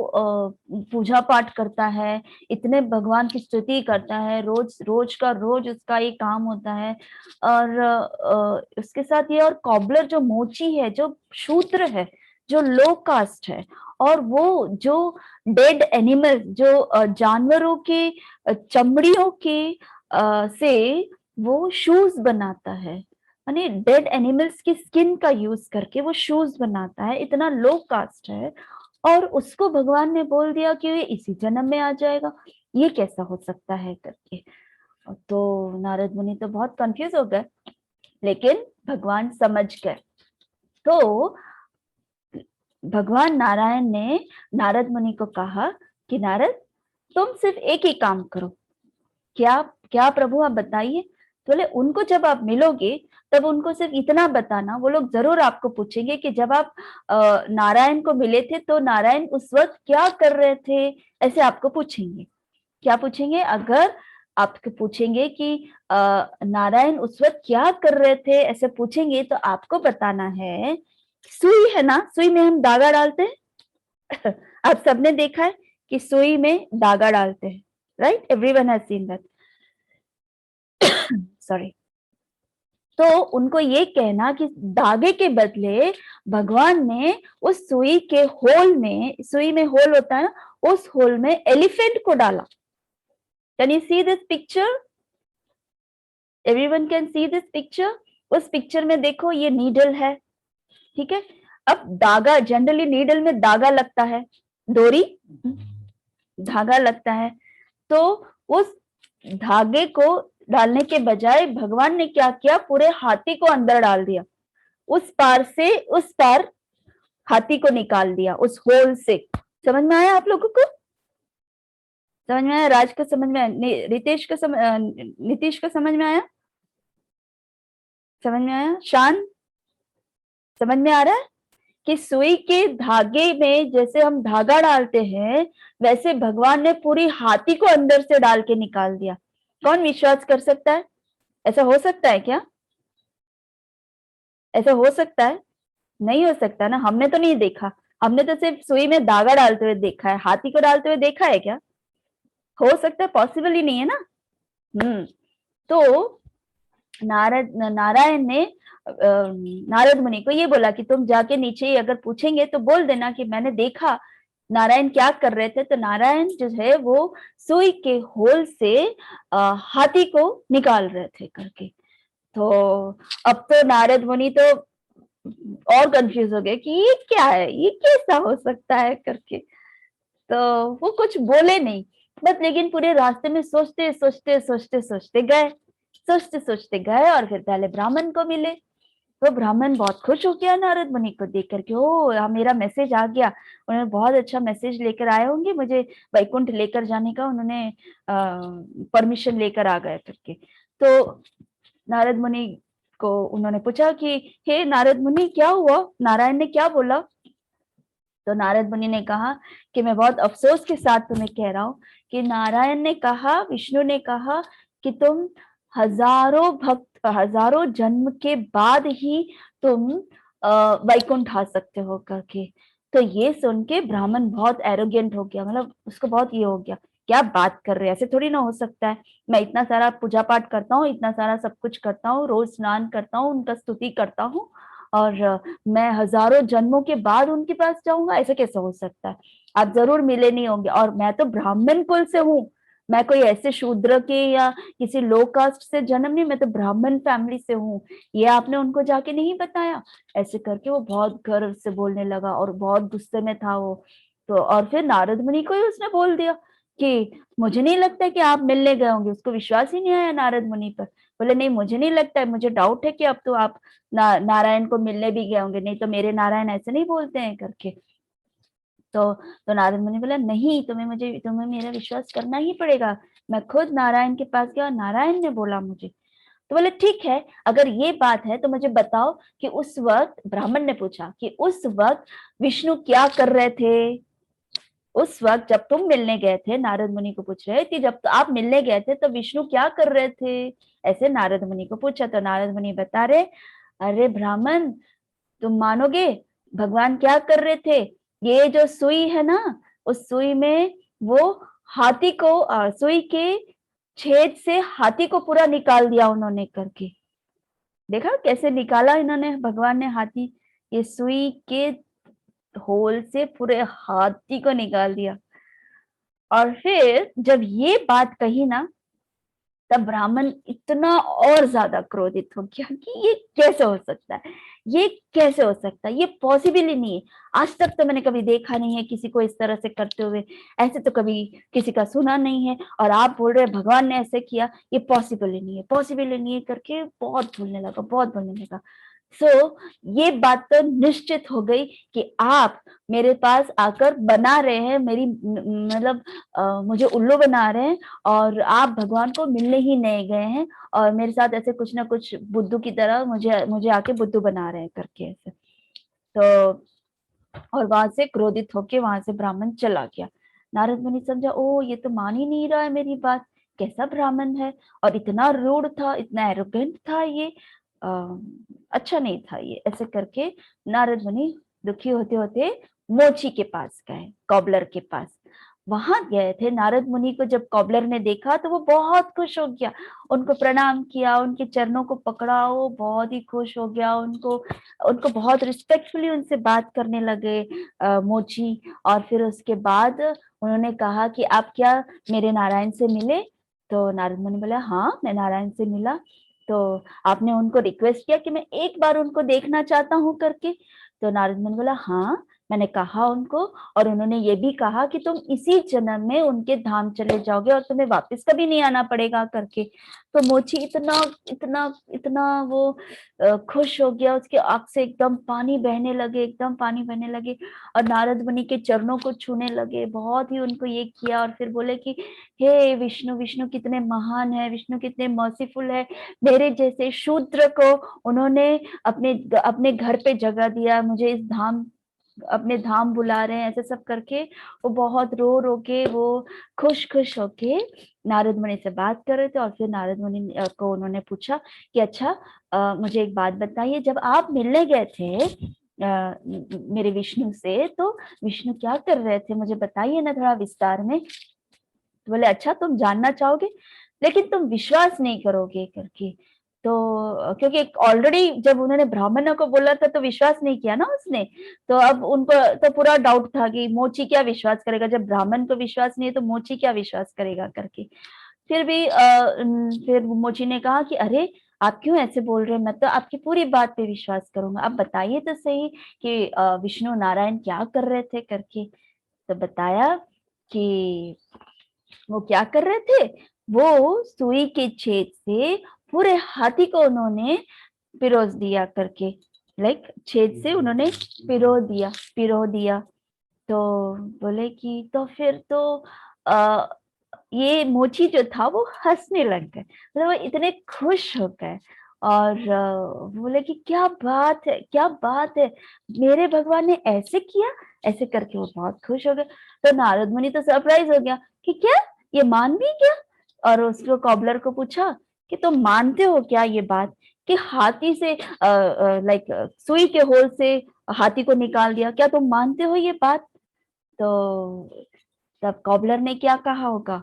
पूजा पाठ करता है, इतने भगवान की स्तुति करता है, रोज रोज का रोज उसका ये काम होता है, और उसके साथ ये, और कॉबलर जो मोची है, जो शूद्र है, जो लो कास्ट है, और वो जो डेड एनिमल, जो जानवरों के चमड़ियों के से वो शूज बनाता है, यानी डेड एनिमल्स की स्किन का यूज करके वो शूज बनाता है, इतना लो कास्ट है, और उसको भगवान ने बोल दिया कि ये इसी जन्म में आ जाएगा, ये कैसा हो सकता है करके। तो नारद मुनि तो बहुत कंफ्यूज हो गए, लेकिन भगवान समझ गए। तो भगवान नारायण ने नारद मुनि को कहा कि नारद, तुम सिर्फ एक ही काम करो। क्या क्या प्रभु, आप बताइए। तो बोले, उनको जब आप मिलोगे तब उनको सिर्फ इतना बताना, वो लोग जरूर आपको पूछेंगे कि जब आप नारायण को मिले थे तो नारायण उस वक्त क्या कर रहे थे, ऐसे आपको पूछेंगे। क्या पूछेंगे? अगर आपको पूछेंगे कि नारायण उस वक्त क्या कर रहे थे, ऐसे पूछेंगे, तो आपको बताना है, सुई है ना, सुई में हम धागा डालते हैं आप सबने देखा है कि सुई में धागा डालते हैं, right? Everyone has seen that. Sorry. तो उनको ये कहना कि धागे के बदले भगवान ने उस सुई के होल में, सुई में होल होता है ना, उस होल में एलिफेंट को डाला। Can you see this picture? Everyone can see this picture? उस पिक्चर में देखो, ये नीडल है, ठीक है। अब धागा, जनरली नीडल में धागा लगता है, डोरी, धागा लगता है। तो उस धागे को डालने के बजाय भगवान ने क्या किया, पूरे हाथी को अंदर डाल दिया, उस पार से उस पार हाथी को निकाल दिया उस होल से। समझ में आया आप लोगों को? समझ में आया? राज को समझ में आया? रितेश को नीतीश को समझ में आया? समझ में आया? शान, समझ में आ रहा है कि सुई के धागे में जैसे हम धागा डालते हैं, वैसे भगवान ने पूरी हाथी को अंदर से डाल के निकाल दिया। कौन विश्वास कर सकता है? ऐसा हो सकता है क्या? ऐसा हो सकता है? नहीं हो सकता ना, हमने तो नहीं देखा, हमने तो सिर्फ सुई में धागा डालते हुए देखा है, हाथी को डालते हुए देखा है क्या? हो सकता है? पॉसिबल ही नहीं है ना। तो नारायण ने नारद मुनि को ये बोला कि तुम जाके नीचे ही अगर पूछेंगे तो बोल देना कि मैंने देखा नारायण क्या कर रहे थे। तो नारायण जो है वो सुई के होल से हाथी को निकाल रहे थे करके। तो अब तो नारद मुनि तो और कंफ्यूज हो गए कि ये क्या है, ये कैसा हो सकता है करके। तो वो कुछ बोले नहीं, बस लेकिन पूरे रास्ते में सोचते सोचते सोचते सोचते गए, सोचते सोचते गए, और फिर पहले ब्राह्मण को मिले। तो ब्राह्मण बहुत खुश हो गया नारद मुनि को देख करके, ओ मेरा मैसेज आ गया, उन्होंने बहुत अच्छा मैसेज लेकर आए होंगे, मुझे वैकुंठ लेकर जाने का उन्होंने परमिशन लेकर आ गए करके। तो नारद मुनि को उन्होंने पूछा कि हे नारद मुनि, क्या हुआ, नारायण ने क्या बोला? तो नारद मुनि ने कहा कि मैं बहुत अफसोस के साथ तुम्हें कह रहा हूं कि नारायण ने कहा, विष्णु ने कहा कि तुम हजारों जन्म के बाद ही तुम वैकुंठ आ सकते हो करके। तो ये सुन के ब्राह्मण बहुत एरोगेंट हो गया, मतलब उसको बहुत ये हो गया, क्या बात कर रहे हैं, ऐसे थोड़ी ना हो सकता है, मैं इतना सारा पूजा पाठ करता हूँ, इतना सारा सब कुछ करता हूँ, रोज स्नान करता हूँ, उनका स्तुति करता हूँ, और मैं हजारों जन्मों के बाद उनके पास जाऊंगा, ऐसा कैसे हो सकता है? आप जरूर मिले नहीं होंगे, और मैं तो ब्राह्मण कुल से हूँ, मैं कोई ऐसे शूद्र के या किसी लो कास्ट से जन्म नहीं, मैं तो ब्राह्मण फैमिली से हूँ, ये आपने उनको जाके नहीं बताया? ऐसे करके वो बहुत गर्व से बोलने लगा और बहुत गुस्से में था वो। तो और फिर नारद मुनि को ही उसने बोल दिया कि मुझे नहीं लगता कि आप मिलने गए होंगे। उसको विश्वास ही नहीं आया नारद मुनि पर, बोले नहीं मुझे नहीं लगता है, मुझे डाउट है कि अब तो आप नारायण को मिलने भी गए होंगे, नहीं तो मेरे नारायण ऐसे नहीं बोलते हैं करके। तो नारद मुनि बोला नहीं, तुम्हें मेरा विश्वास करना ही पड़ेगा, मैं खुद नारायण के पास गया और नारायण ने बोला मुझे। तो बोले ठीक है, अगर ये बात है तो मुझे बताओ कि उस वक्त, ब्राह्मण ने पूछा कि उस वक्त विष्णु क्या कर रहे थे? उस वक्त जब तुम मिलने गए थे, नारद मुनि को पूछ रहे थे, जब तो आप मिलने गए थे तो विष्णु क्या कर रहे थे? ऐसे नारद मुनि को पूछा। तो नारद मुनि बता रहे, अरे ब्राह्मण, तुम मानोगे भगवान क्या कर रहे थे? ये जो सुई है ना, उस सुई में वो हाथी को, सुई के छेद से हाथी को पूरा निकाल दिया उन्होंने करके। देखा कैसे निकाला इन्होंने, भगवान ने हाथी, ये सुई के होल से पूरे हाथी को निकाल दिया। और फिर जब ये बात कही ना, तब ब्राह्मण इतना और ज्यादा क्रोधित हो गया कि ये कैसे हो सकता है, ये कैसे हो सकता है, ये पॉसिबल ही नहीं है। आज तक तो मैंने कभी देखा नहीं है किसी को इस तरह से करते हुए, ऐसे तो कभी किसी का सुना नहीं है, और आप बोल रहे भगवान ने ऐसे किया, ये पॉसिबल ही नहीं है, पॉसिबल ही नहीं है करके बहुत बोलने लगा, बहुत बोलने लगा। ये बात तो निश्चित हो गई कि आप मेरे पास आकर बना रहे हैं, मेरी मतलब मुझे उल्लू बना रहे हैं, और आप भगवान को मिलने ही नहीं गए हैं, और मेरे साथ ऐसे कुछ ना कुछ बुद्धू की तरह मुझे आके बुद्धू बना रहे हैं करके ऐसे। तो और वहां से क्रोधित होके वहां से ब्राह्मण चला गया। नारद मुनि समझा, ओ ये तो मान ही नहीं रहा है मेरी बात, कैसा ब्राह्मण है, और इतना रूड था, इतना एरोगेंट था, ये अच्छा नहीं था ये, ऐसे करके नारद मुनि दुखी होते होते मोची के पास गए, कॉबलर के पास। वहां गए थे नारद मुनि को, जब कॉबलर ने देखा तो वो बहुत खुश हो गया, उनको प्रणाम किया, उनके चरणों को पकड़ा, वो बहुत ही खुश हो गया, उनको बहुत रिस्पेक्टफुली उनसे बात करने लगे मोची। और फिर उसके बाद उन्होंने कहा कि आप क्या मेरे नारायण से मिले? तो नारद मुनि बोला, हाँ मैं नारायण से मिला। तो आपने उनको रिक्वेस्ट किया कि मैं एक बार उनको देखना चाहता हूँ करके? तो नारद मुनि बोला, हाँ मैंने कहा उनको, और उन्होंने ये भी कहा कि तुम इसी जन्म में उनके धाम चले जाओगे और तुम्हें वापस कभी नहीं आना पड़ेगा करके। तो मोची इतना इतना इतना वो खुश हो गया, उसके आंख से एकदम पानी बहने लगे, एकदम पानी बहने लगे, और नारद मुनि के चरणों को छूने लगे, बहुत ही उनको ये किया, और फिर बोले कि हे विष्णु, विष्णु कितने महान है, विष्णु कितने मर्सीफुल है, मेरे जैसे शूद्र को उन्होंने अपने अपने घर पे जगह दिया, मुझे इस धाम, अपने धाम बुला रहे हैं, ऐसे सब करके वो बहुत रो रो के, वो खुश खुश होके नारद मुनि से बात कर रहे थे। और फिर नारद मुनि को उन्होंने पूछा कि अच्छा मुझे एक बात बताइए, जब आप मिलने गए थे मेरे विष्णु से, तो विष्णु क्या कर रहे थे, मुझे बताइए ना थोड़ा विस्तार में। तो बोले, अच्छा तुम जानना चाहोगे, लेकिन तुम विश्वास नहीं करोगे करके। तो क्योंकि ऑलरेडी जब उन्होंने ब्राह्मणों को बोला था तो विश्वास नहीं किया ना उसने, तो अब उनको तो पूरा डाउट था कि मोची क्या विश्वास करेगा, जब ब्राह्मण को विश्वास नहीं है तो मोची क्या विश्वास करेगा करके। फिर भी फिर मोची ने कहा कि अरे आप क्यों ऐसे बोल रहे हैं, मैं तो आपकी पूरी बात पे विश्वास करूंगा, आप बताइए तो सही कि विष्णु नारायण क्या कर रहे थे करके। तो बताया कि वो क्या कर रहे थे, वो सुई के छेद से पूरे हाथी को उन्होंने पिरोज दिया करके, लाइक छेद से उन्होंने पिरो दिया। तो बोले कि तो फिर तो आ, ये मोची जो था वो हंसने लग गए, मतलब वो इतने खुश हो गए, और बोले कि क्या बात है, क्या बात है, मेरे भगवान ने ऐसे किया, ऐसे करके वो बहुत खुश हो गए। तो नारद मुनि तो सरप्राइज हो गया कि क्या ये मान भी गया, और उसको कॉबलर को पूछा कि तुम मानते हो क्या ये बात कि हाथी से लाइक सुई के होल से हाथी को निकाल दिया, क्या तुम मानते हो ये बात? तो तब कॉबलर ने क्या कहा होगा,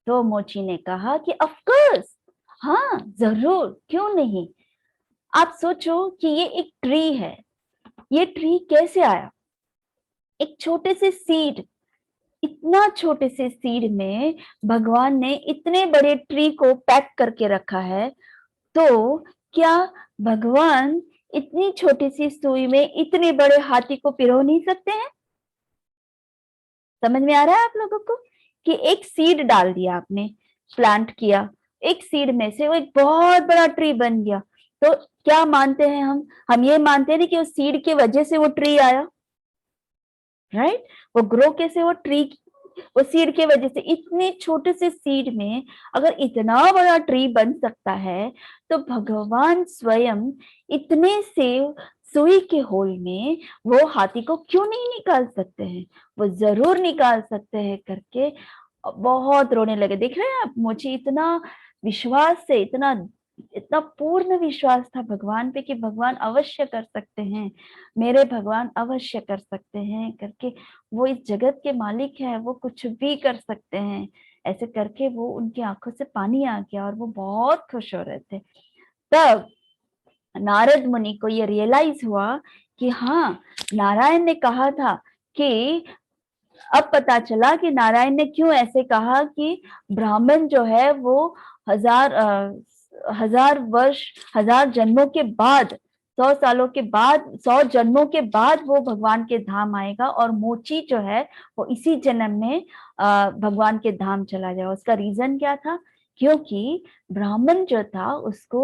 तो मोची ने कहा कि ऑफ कोर्स, हाँ जरूर, क्यों नहीं। आप सोचो कि ये एक ट्री है, ये ट्री कैसे आया, एक छोटे से सीड, इतना छोटे से सीड में भगवान ने इतने बड़े ट्री को पैक करके रखा है। तो क्या भगवान इतनी छोटी सी सुई में इतने बड़े हाथी को पिरो नहीं सकते हैं? समझ में आ रहा है आप लोगों को कि एक सीड डाल दिया आपने, प्लांट किया, एक सीड में से वो एक बहुत बड़ा ट्री बन गया। तो क्या मानते हैं हम ये मानते हैं कि उस सीड की वजह से वो ट्री आया, राइट? वो ग्रो कैसे, वो ट्री वो सीड के वजह से, इतने छोटे से सीड में अगर इतना बड़ा ट्री बन सकता है, तो भगवान स्वयं इतने से सुई के होल में वो हाथी को क्यों नहीं निकाल सकते हैं? वो जरूर निकाल सकते हैं करके बहुत रोने लगे। देख रहे हैं आप, मुझे इतना विश्वास से, इतना इतना पूर्ण विश्वास था भगवान पे कि भगवान अवश्य कर सकते हैं, मेरे भगवान अवश्य कर सकते हैं करके। वो इस जगत के मालिक है, वो कुछ भी कर सकते हैं, ऐसे करके वो उनकी आंखों से पानी आ गया और वो बहुत खुश हो रहे थे। तब नारद मुनि को ये रियलाइज हुआ कि हाँ, नारायण ने कहा था कि, अब पता चला कि नारायण ने क्यों ऐसे कहा कि ब्राह्मण जो है वो हजार वर्ष, 1000 जन्मों के बाद, 100 सालों के बाद, 100 जन्मों के बाद वो भगवान के धाम आएगा, और मोची जो है वो इसी जन्म में भगवान के धाम चला जाएगा। उसका रीजन क्या था? क्योंकि ब्राह्मण जो था उसको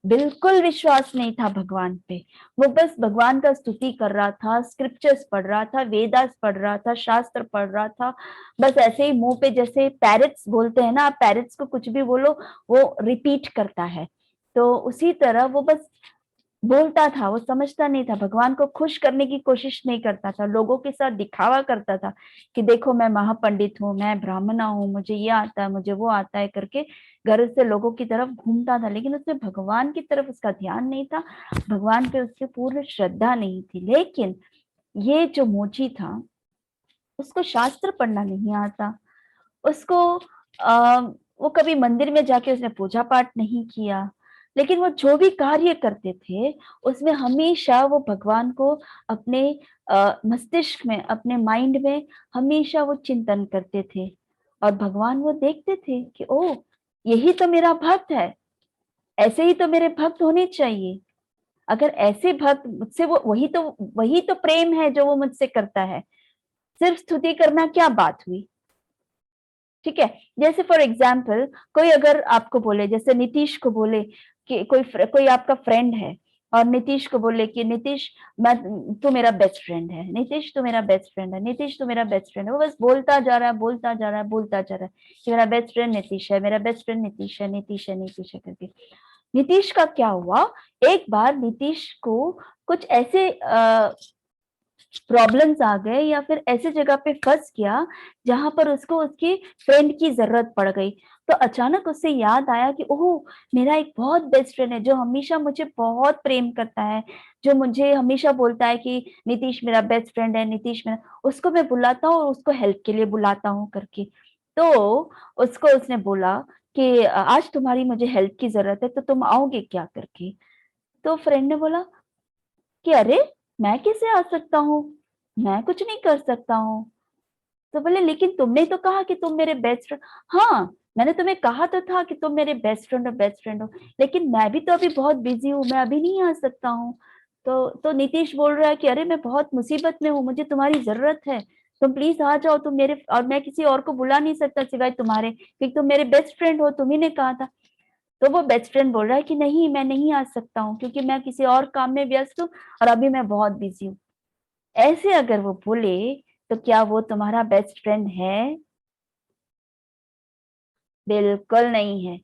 बिल्कुल विश्वास नहीं था भगवान पे। वो बस भगवान का स्तुति कर रहा था, स्क्रिप्चर्स पढ़ रहा था, वेदास पढ़ रहा था, शास्त्र पढ़ रहा था, बस ऐसे ही मुंह पे, जैसे पैरट्स बोलते हैं ना, आप पैरट्स को कुछ भी बोलो वो रिपीट करता है, तो उसी तरह वो बस बोलता था, वो समझता नहीं था, भगवान को खुश करने की कोशिश नहीं करता था, लोगों के साथ दिखावा करता था कि देखो मैं महापंडित हूँ, मैं ब्राह्मणा हूँ, मुझे ये आता है, मुझे वो आता है करके घर से लोगों की तरफ घूमता था, लेकिन उसमें भगवान की तरफ उसका ध्यान नहीं था, भगवान पे उसकी पूर्ण श्रद्धा नहीं थी। लेकिन ये जो मोची था, उसको शास्त्र पढ़ना नहीं आता, उसको वो कभी मंदिर में जाके उसने पूजा पाठ नहीं किया, लेकिन वो जो भी कार्य करते थे उसमें हमेशा वो भगवान को अपने मस्तिष्क में, अपने माइंड में हमेशा वो चिंतन करते थे, और भगवान वो देखते थे कि ओ, यही तो मेरा भक्त है, ऐसे ही तो मेरे भक्त होने चाहिए। अगर ऐसे भक्त मुझसे, वो वही तो प्रेम है जो वो मुझसे करता है, सिर्फ स्तुति करना क्या बात हुई? ठीक है, जैसे फॉर एग्जाम्पल कोई अगर आपको बोले, जैसे नीतीश को बोले कि कोई आपका फ्रेंड है, और नीतीश को बोले कि नीतीश, मैं, तू मेरा बेस्ट फ्रेंड है, नीतीश तू मेरा बेस्ट फ्रेंड है, नीतीश तू मेरा बेस्ट फ्रेंड है, वो बस बोलता जा रहा है, बोलता जा रहा है, बोलता जा रहा है कि मेरा बेस्ट फ्रेंड नीतीश है, मेरा बेस्ट फ्रेंड नीतीश है, नीतीश है, नीतीश है करके। नीतीश का क्या हुआ, एक बार नीतीश को कुछ ऐसे प्रॉब्लम्स आ गए, या फिर ऐसे जगह पे फंस गया जहां पर उसको उसकी फ्रेंड की जरूरत पड़ गई, तो अचानक उससे याद आया कि ओह, मेरा एक बहुत बेस्ट फ्रेंड है जो हमेशा मुझे बहुत प्रेम करता है, जो मुझे हमेशा बोलता है कि नीतीश मेरा बेस्ट फ्रेंड है, नीतीश मेरा, उसको मैं बुलाता हूँ और उसको हेल्प के लिए बुलाता हूँ करके। तो उसको उसने बोला कि आज तुम्हारी मुझे हेल्प की जरूरत है, तो तुम आओगे क्या करके। तो फ्रेंड ने बोला कि अरे, मैं कैसे आ सकता हूँ, मैं कुछ नहीं कर सकता हूँ। तो बोले लेकिन तुमने तो कहा कि तुम मेरे बेस्ट फ्रेंड। हाँ, मैंने तुम्हें कहा तो था कि तुम मेरे बेस्ट फ्रेंड हो, बेस्ट फ्रेंड हो, लेकिन मैं भी तो अभी बहुत बिजी हूँ, मैं अभी नहीं आ सकता हूँ। तो नीतीश बोल रहा है कि अरे, मैं बहुत मुसीबत में हूँ, मुझे तुम्हारी जरूरत है, तुम प्लीज आ जाओ, तुम मेरे, और मैं किसी और को बुला नहीं सकता सिवाय तुम्हारे, क्योंकि तुम मेरे बेस्ट फ्रेंड हो, तुम ही ने कहा था। तो वो बेस्ट फ्रेंड बोल रहा है कि नहीं, मैं नहीं आ सकता हूँ, क्योंकि मैं किसी और काम में व्यस्त हूँ और अभी मैं बहुत बिजी हूँ। ऐसे अगर वो बोले तो क्या वो तुम्हारा बेस्ट फ्रेंड है? बिल्कुल नहीं है।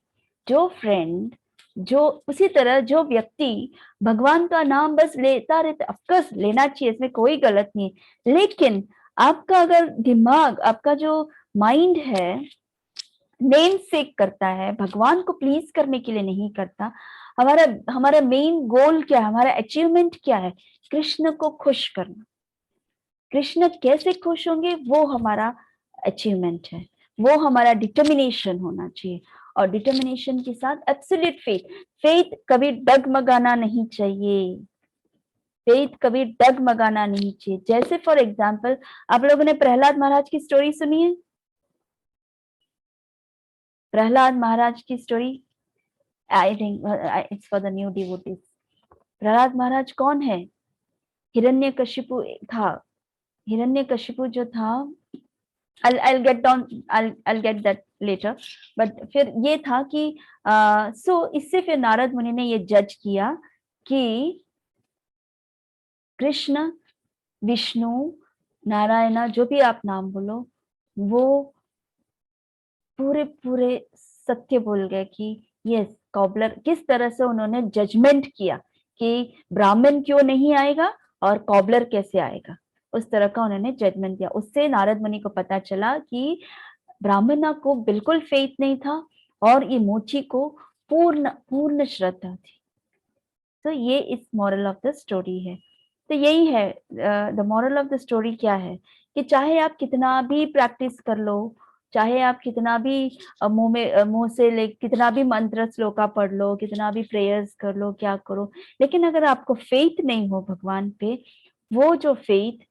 जो फ्रेंड, जो उसी तरह जो व्यक्ति भगवान का नाम बस लेता रहता, ऑफकोर्स लेना चाहिए, इसमें कोई गलत नहीं है, लेकिन आपका अगर दिमाग, आपका जो माइंड है, नेम सेक करता है, भगवान को प्लीज करने के लिए नहीं करता, हमारा हमारा मेन गोल क्या है, हमारा अचीवमेंट क्या है? कृष्ण को खुश करना। कृष्ण कैसे खुश होंगे, वो हमारा अचीवमेंट है, वो हमारा डिटर्मिनेशन होना चाहिए, और डिटर्मिनेशन के साथ एब्सोल्यूट फेथ। फेथ कभी डगमगाना नहीं चाहिए, फेथ कभी डगमगाना नहीं चाहिए। जैसे फॉर एग्जाम्पल, आप लोगों ने प्रहलाद महाराज की स्टोरी सुनी है? प्रहलाद महाराज की story, I think it's for the new devotees. Prahlad Maharaj कौन है? हिरण्यकशिपु था। हिरण्यकशिपु जो था, I'll get down, I'll get that later, but फिर ये था कि इससे फिर नारद मुनि ने ये जज किया कि कृष्ण, विष्णु, नारायण, जो भी आप नाम बोलो, वो पूरे पूरे सत्य बोल गए कि यस, कॉबलर किस तरह से उन्होंने जजमेंट किया कि ब्राह्मण क्यों नहीं आएगा और कॉबलर कैसे आएगा, उस तरह का उन्होंने जजमेंट दिया। उससे नारद मुनि को पता चला कि ब्राह्मणा को बिल्कुल फेथ नहीं था और ये मोची को पूर्ण पूर्ण श्रद्धा थी। तो ये इस मॉरल ऑफ द स्टोरी है। तो यही है, the moral of the story क्या है कि चाहे आप कितना भी प्रैक्टिस कर लो, चाहे आप कितना भी मुंह से ले कितना भी मंत्र श्लोका पढ़ लो, कितना भी प्रेयर्स कर लो, क्या करो, लेकिन अगर आपको फेथ नहीं हो भगवान पे, वो जो फेथ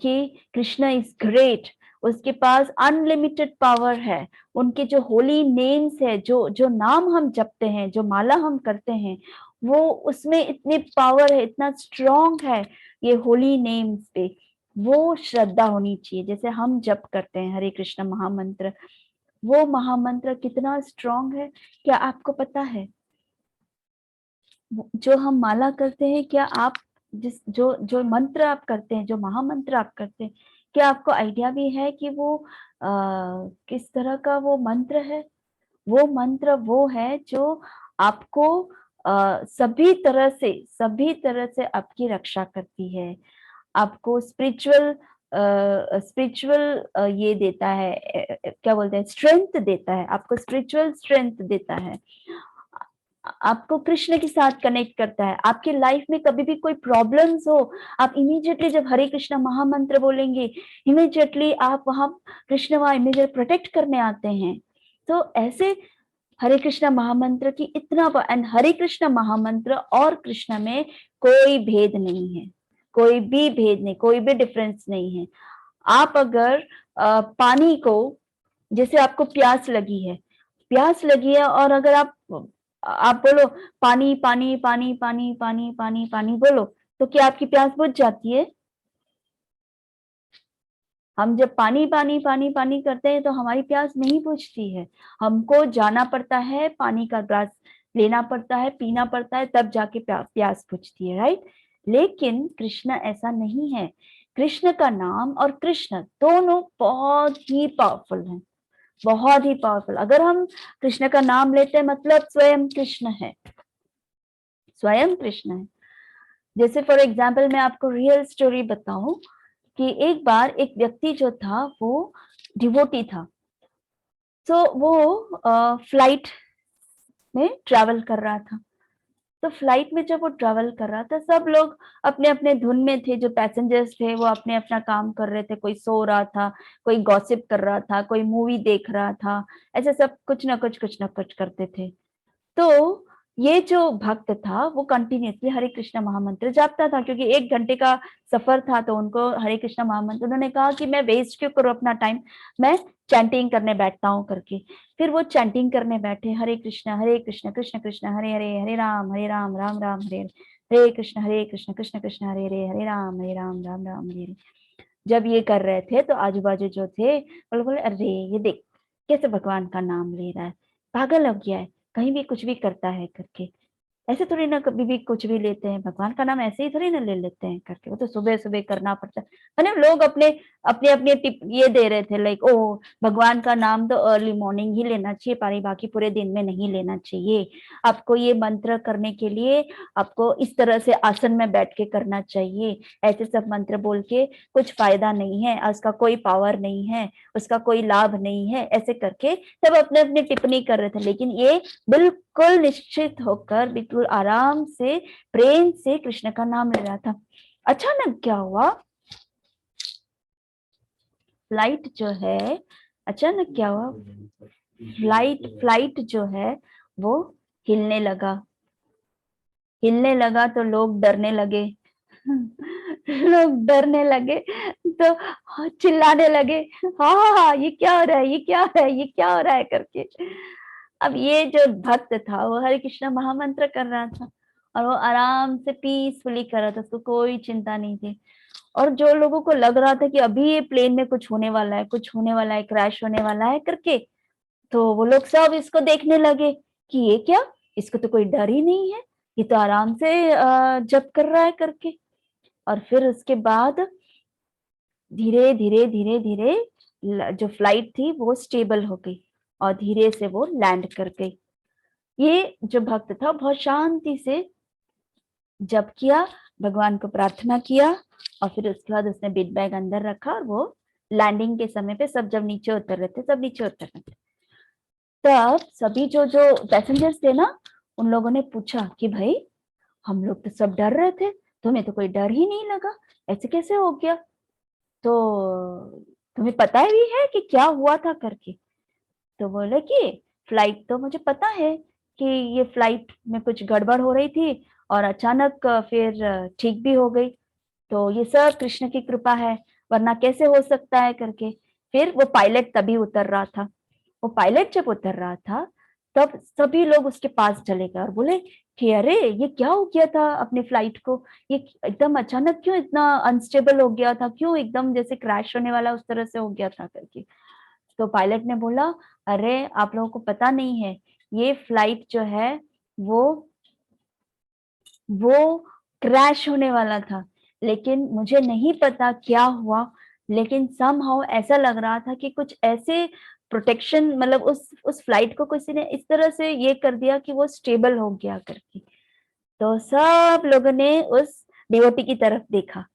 कि कृष्ण इज ग्रेट, उसके पास अनलिमिटेड पावर है, उनके जो होली नेम्स है, जो जो नाम हम जपते हैं, जो माला हम करते हैं, वो उसमें इतनी पावर है, इतना स्ट्रॉन्ग है ये होली नेम्स पे, वो श्रद्धा होनी चाहिए। जैसे हम जप करते हैं हरे कृष्ण महामंत्र, वो महामंत्र कितना स्ट्रॉन्ग है, क्या आपको पता है? जो हम माला करते हैं, क्या आप जिस जो जो मंत्र आप करते हैं, जो महामंत्र आप करते हैं, क्या आपको आइडिया भी है कि वो किस तरह का वो मंत्र है? वो मंत्र वो है जो आपको सभी तरह से आपकी रक्षा करती है, आपको स्पिरिचुअल ये देता है, क्या बोलते हैं, स्ट्रेंथ देता है, आपको स्पिरिचुअल स्ट्रेंथ देता है, आपको कृष्ण के साथ कनेक्ट करता है। आपके लाइफ में कभी भी कोई प्रॉब्लम्स हो, आप इमीडिएटली जब हरे कृष्ण महामंत्र बोलेंगे, इमीडिएटली आप वहां कृष्ण वहां इमीडिएट प्रोटेक्ट करने आते हैं। तो ऐसे हरे कृष्ण महामंत्र की इतना, एंड हरे कृष्ण महामंत्र और कृष्ण में कोई भेद नहीं है, कोई भी भेद नहीं, कोई भी डिफरेंस नहीं है। आप अगर पानी को, जैसे आपको प्यास लगी है और अगर आप बोलो पानी पानी पानी पानी पानी पानी पानी बोलो, तो क्या आपकी प्यास बुझ जाती है? हम जब पानी पानी पानी पानी करते हैं तो हमारी प्यास नहीं बुझती है, हमको जाना पड़ता है, पानी का ग्लास लेना पड़ता है, पीना पड़ता है, तब जाके प्यास बुझती है, राइट? लेकिन कृष्ण ऐसा नहीं है। कृष्ण का नाम और कृष्ण दोनों बहुत ही पावरफुल हैं, बहुत ही पावरफुल। अगर हम कृष्ण का नाम लेते हैं मतलब स्वयं कृष्ण है, स्वयं कृष्ण है। जैसे फॉर एग्जाम्पल मैं आपको रियल स्टोरी बताऊं कि एक बार एक व्यक्ति जो था वो डिवोटी था, तो वो फ्लाइट में ट्रैवल कर रहा था। तो फ्लाइट में जब वो ट्रैवल कर रहा था, सब लोग अपने अपने धुन में थे, जो पैसेंजर्स थे वो अपने अपना काम कर रहे थे, कोई सो रहा था, कोई गॉसिप कर रहा था, कोई मूवी देख रहा था, ऐसे सब कुछ ना कुछ करते थे। तो ये जो भक्त था वो कंटिन्यूसली हरे कृष्ण महामंत्र जापता था, क्योंकि 1 घंटे का सफर था, तो उनको हरे कृष्ण महामंत्र, उन्होंने कहा कि मैं वेस्ट क्यों करूं अपना टाइम, मैं चैंटिंग करने बैठता हूँ करके। फिर वो चैंटिंग करने बैठे, हरे कृष्ण कृष्ण कृष्ण हरे हरे, हरे राम राम राम हरे हरे, हरे कृष्ण कृष्ण कृष्ण हरे राम राम राम हरे हरे। जब ये कर रहे थे तो आजू बाजू जो थे बोले बोले अरे ये देख कैसे भगवान का नाम ले रहा है, पागल हो गया है, कहीं भी कुछ भी करता है करके। ऐसे थोड़ी ना कभी भी कुछ भी लेते हैं, भगवान का नाम ऐसे ही थोड़ी ना ले लेते हैं करके, वो तो सुबह सुबह करना पड़ता है। मतलब लोग अपने अपने अपने टिप ये दे रहे थे, लाइक ओ भगवान का नाम तो अर्ली मॉर्निंग ही लेना चाहिए, पारी बाकी पूरे दिन में नहीं लेना चाहिए। आपको ये मंत्र करने के लिए आपको इस तरह से आसन में बैठ के करना चाहिए, ऐसे सब मंत्र बोल के कुछ फायदा नहीं है, उसका कोई पावर नहीं है, उसका कोई लाभ नहीं है, ऐसे करके सब अपने अपने टिप्पणी कर रहे थे। लेकिन ये बिल्कुल निश्चित होकर बिल्कुल आराम से प्रेम से कृष्ण का नाम ले रहा था। अचानक क्या हुआ, फ्लाइट जो है, अचानक क्या हुआ, फ्लाइट जो है वो हिलने लगा तो लोग डरने लगे लोग डरने लगे तो चिल्लाने लगे, हाँ ये क्या हो रहा है, ये क्या हो रहा है, ये क्या हो रहा है करके। अब ये जो भक्त था वो हरे कृष्ण महामंत्र कर रहा था और वो आराम से पीसफुली कर रहा था, उसको कोई चिंता नहीं थी। और जो लोगों को लग रहा था कि अभी ये प्लेन में कुछ होने वाला है, कुछ होने वाला है, क्रैश होने वाला है करके, तो वो लोग सब इसको देखने लगे कि ये क्या, इसको तो कोई डर ही नहीं है, ये तो आराम से जप कर रहा है करके। और फिर उसके बाद धीरे धीरे धीरे धीरे जो फ्लाइट थी वो स्टेबल हो गई और धीरे से वो लैंड कर गई। ये जो भक्त था बहुत शांति से जप किया, भगवान को प्रार्थना किया और फिर उसके बाद उसने बिग बैग अंदर रखा और वो लैंडिंग के समय पे सब जब नीचे उतर रहे थे सब नीचे उतर रहे थे। तब सभी जो जो पैसेंजर्स थे ना, उन लोगों ने पूछा कि भाई हम लोग तो सब डर रहे थे, तुम्हें तो कोई डर ही नहीं लगा, ऐसे कैसे हो गया? तो तुम्हें पता भी है कि क्या हुआ था करके? तो बोले कि फ्लाइट तो मुझे पता है कि ये फ्लाइट में कुछ गड़बड़ हो रही थी और अचानक फिर ठीक भी हो गई, तो ये सब कृष्ण की कृपा है, वरना कैसे हो सकता है करके। फिर वो पायलट तभी उतर रहा था, वो पायलट जब उतर रहा था तब सभी लोग उसके पास चले गए और बोले कि अरे ये क्या हो गया था अपने फ्लाइट को, ये एकदम अचानक क्यों इतना अनस्टेबल हो गया था, क्यों एकदम जैसे क्रैश होने वाला उस तरह से हो गया था करके। तो पायलट ने बोला अरे आप लोगों को पता नहीं है, ये फ्लाइट जो है वो क्रैश होने वाला था, लेकिन मुझे नहीं पता क्या हुआ, लेकिन समहाउ ऐसा लग रहा था कि कुछ ऐसे प्रोटेक्शन मतलब उस फ्लाइट को किसी ने इस तरह से ये कर दिया कि वो स्टेबल हो गया करके। तो सब लोगों ने उस डिवोटी की तरफ देखा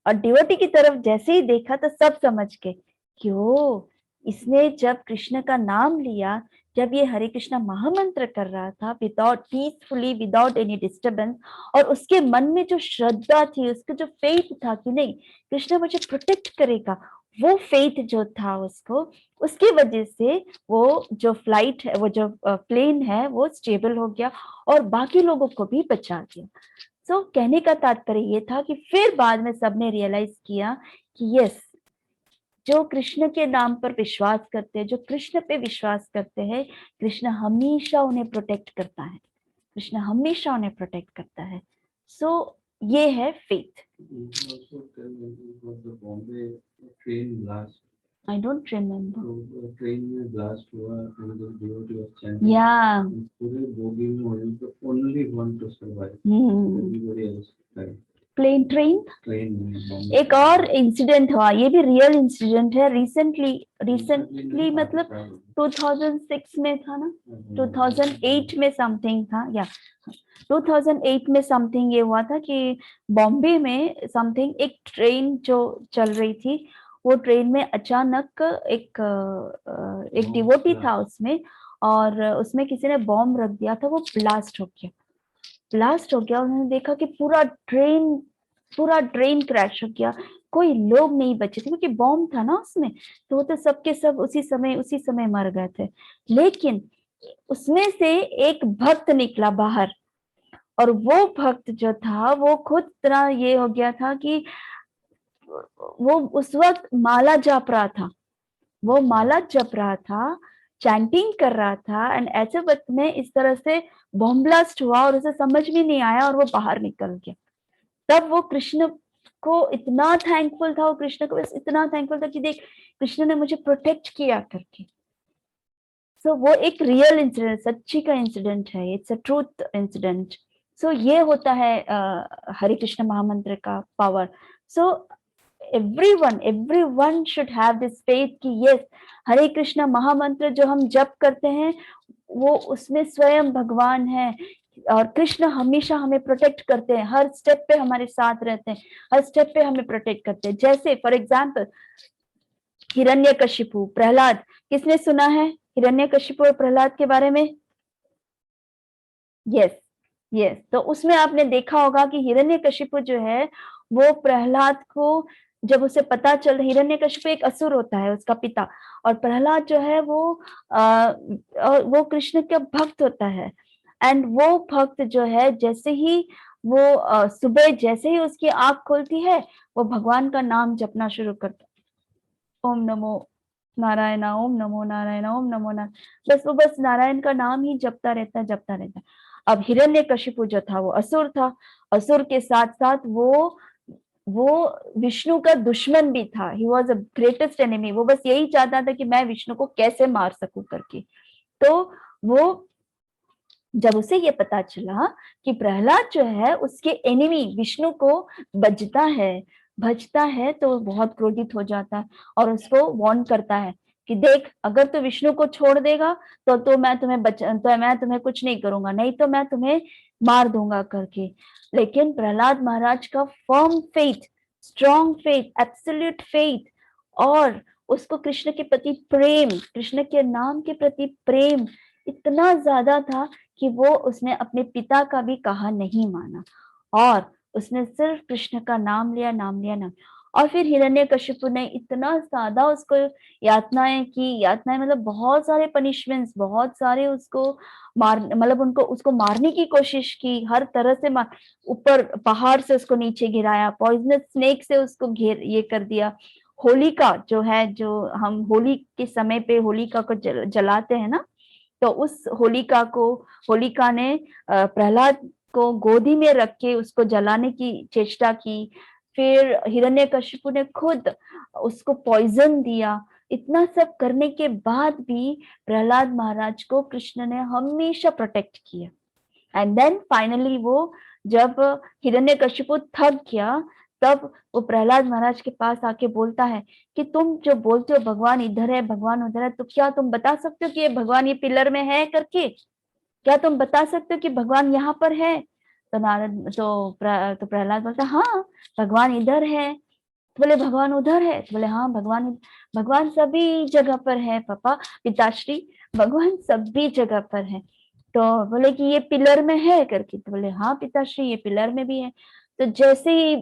और डिवोटी की तरफ जैसे ही देखा तो सब समझ गए कि ओ, इसने जब कृष्ण का नाम लिया, जब ये हरे कृष्णा महामंत्र कर रहा था without peacefully without any disturbance, और उसके मन में जो श्रद्धा थी, उसका जो फेथ था कि नहीं कृष्ण मुझे प्रोटेक्ट करेगा, वो फेथ जो था उसको, उसकी वजह से वो जो फ्लाइट है, वो जो प्लेन है वो स्टेबल हो गया और बाकी लोगों को भी बचा दिया। सो कहने का तात्पर्य ये था कि फिर बाद में सबने रियलाइज किया कि यस, जो कृष्ण के नाम पर विश्वास करते हैं, जो कृष्ण पे विश्वास करते हैं, कृष्ण हमेशा उन्हें प्रोटेक्ट करता है, कृष्ण हमेशा उन्हें प्रोटेक्ट करता है। सो ये है faith. You can also tell me about the Bombay train blast. I don't remember. तो ट्रेन में ब्लास्ट हुआ and the devotee was chanting. Yeah. पूरे बोगी में was the only one to survive. Everybody else died. Plane train. Train में एक और incident हुआ, ये भी रियल इंसिडेंट है, रिसेंटली मतलब 2006 में था ना, 2008 में समथिंग था, या 2008 में समथिंग ये हुआ था कि बॉम्बे में समथिंग एक ट्रेन जो चल रही थी, वो ट्रेन में अचानक एक डिवोटी था उसमें, और उसमें किसी ने बॉम्ब रख दिया था, वो ब्लास्ट हो गया। उन्होंने देखा कि पूरा ट्रेन क्रैश हो गया, कोई लोग नहीं बचे थे क्योंकि बॉम्ब था ना उसमें, तो वो तो सबके सब उसी समय मर गए थे। लेकिन उसमें से एक भक्त निकला बाहर, और वो भक्त जो था वो खुद तरह ये हो गया था कि वो उस वक्त माला जप रहा था, चैंटिंग कर रहा था, एंड ऐसे वक्त में इस तरह से बॉम्ब ब्लास्ट हुआ और उसे समझ भी नहीं आया और वो बाहर निकल गया। तब वो कृष्ण को इतना थैंकफुल था, वो कृष्ण को इतना थैंकफुल था कि देख कृष्ण ने मुझे प्रोटेक्ट किया करके। सो वो एक रियल इंसिडेंट, सच्ची का इंसिडेंट है, इट्स अ ट्रूथ इंसिडेंट। सो ये होता है हरे कृष्ण महामंत्र का power. So everyone should have this faith कि yes, हरे कृष्ण महामंत्र जो हम जप करते हैं वो उसमें स्वयं भगवान है और कृष्ण हमेशा हमें प्रोटेक्ट करते हैं, हर स्टेप पे हमारे साथ रहते हैं, हर स्टेप पे हमें प्रोटेक्ट करते हैं। जैसे फॉर एग्जाम्पल हिरण्यकशिपु, प्रहलाद, किसने सुना है हिरण्यकशिपु और प्रहलाद के बारे में? यस। तो उसमें आपने देखा होगा कि हिरण्यकशिपु जो है वो प्रहलाद को, जब उसे पता चल, हिरण्यकशिपु एक असुर होता है, उसका पिता, और प्रहलाद जो है वो कृष्ण का भक्त होता है। एंड वो भक्त जो है जैसे ही वो सुबह जैसे ही उसकी आंख खुलती है वो भगवान का नाम जपना शुरू करता, ओम नमो नारायण, ओम नमो नारायण, ओम नमो नारायण, बस नारायण का नाम ही जपता रहता है। अब हिरण्यकशिपु जो था वो असुर था, असुर के साथ साथ वो विष्णु का दुश्मन भी था, he was a greatest enemy, वो बस यही चाहता था कि मैं विष्णु को कैसे मार सकूं करके। तो वो जब उसे ये पता चला कि प्रहलाद जो है उसके एनिमी विष्णु को बजता है, भजता है तो वो बहुत क्रोधित हो जाता है और उसको वार्न करता है कि देख, अगर तू विष्णु को छोड़ देगा तो मैं तुम्हें कुछ नहीं करूंगा, नहीं तो मैं तुम्हें मार दूंगा करके। लेकिन प्रहलाद महाराज का firm faith, strong faith, absolute faith और उसको कृष्ण के प्रति प्रेम, कृष्ण के नाम के प्रति प्रेम इतना ज्यादा था कि वो उसने अपने पिता का भी कहा नहीं माना और उसने सिर्फ कृष्ण का नाम लिया, नाम लिया, नाम। और फिर हिरण्यकशिपु ने इतना ज्यादा उसको यातनाएं की, यातनाएं मतलब बहुत सारे पनिशमेंट्स, बहुत सारे उसको मतलब उसको मारने की कोशिश की, हर तरह से ऊपर पहाड़ से उसको नीचे गिराया, पॉइजनस स्नेक से उसको ये कर दिया। होलिका जो है, जो हम होली के समय पे होलिका को जलाते हैं ना, तो उस होलिका ने प्रहलाद को गोदी में रख के उसको जलाने की चेष्टा की। फिर हिरण्यकशिपु ने खुद उसको पॉइजन दिया। इतना सब करने के बाद भी प्रहलाद महाराज को कृष्ण ने हमेशा प्रोटेक्ट किया। एंड देन फाइनली वो जब हिरण्यकशिपु थक गया, तब वो प्रहलाद महाराज के पास आके बोलता है कि तुम जो बोलते हो भगवान इधर है, भगवान उधर है, तो क्या तुम बता सकते हो कि ये भगवान ये पिलर में है करके? क्या तुम बता सकते हो कि भगवान यहाँ पर है? तो नारद तो प्रहलाद बोलता हाँ, भगवान इधर है। तो बोले भगवान उधर है? तो बोले हाँ, भगवान सभी जगह पर है पापा, पिताश्री, भगवान सभी जगह पर है। तो बोले कि ये पिलर में है करके? तो बोले हाँ पिताश्री, ये पिलर में भी है। तो जैसे ही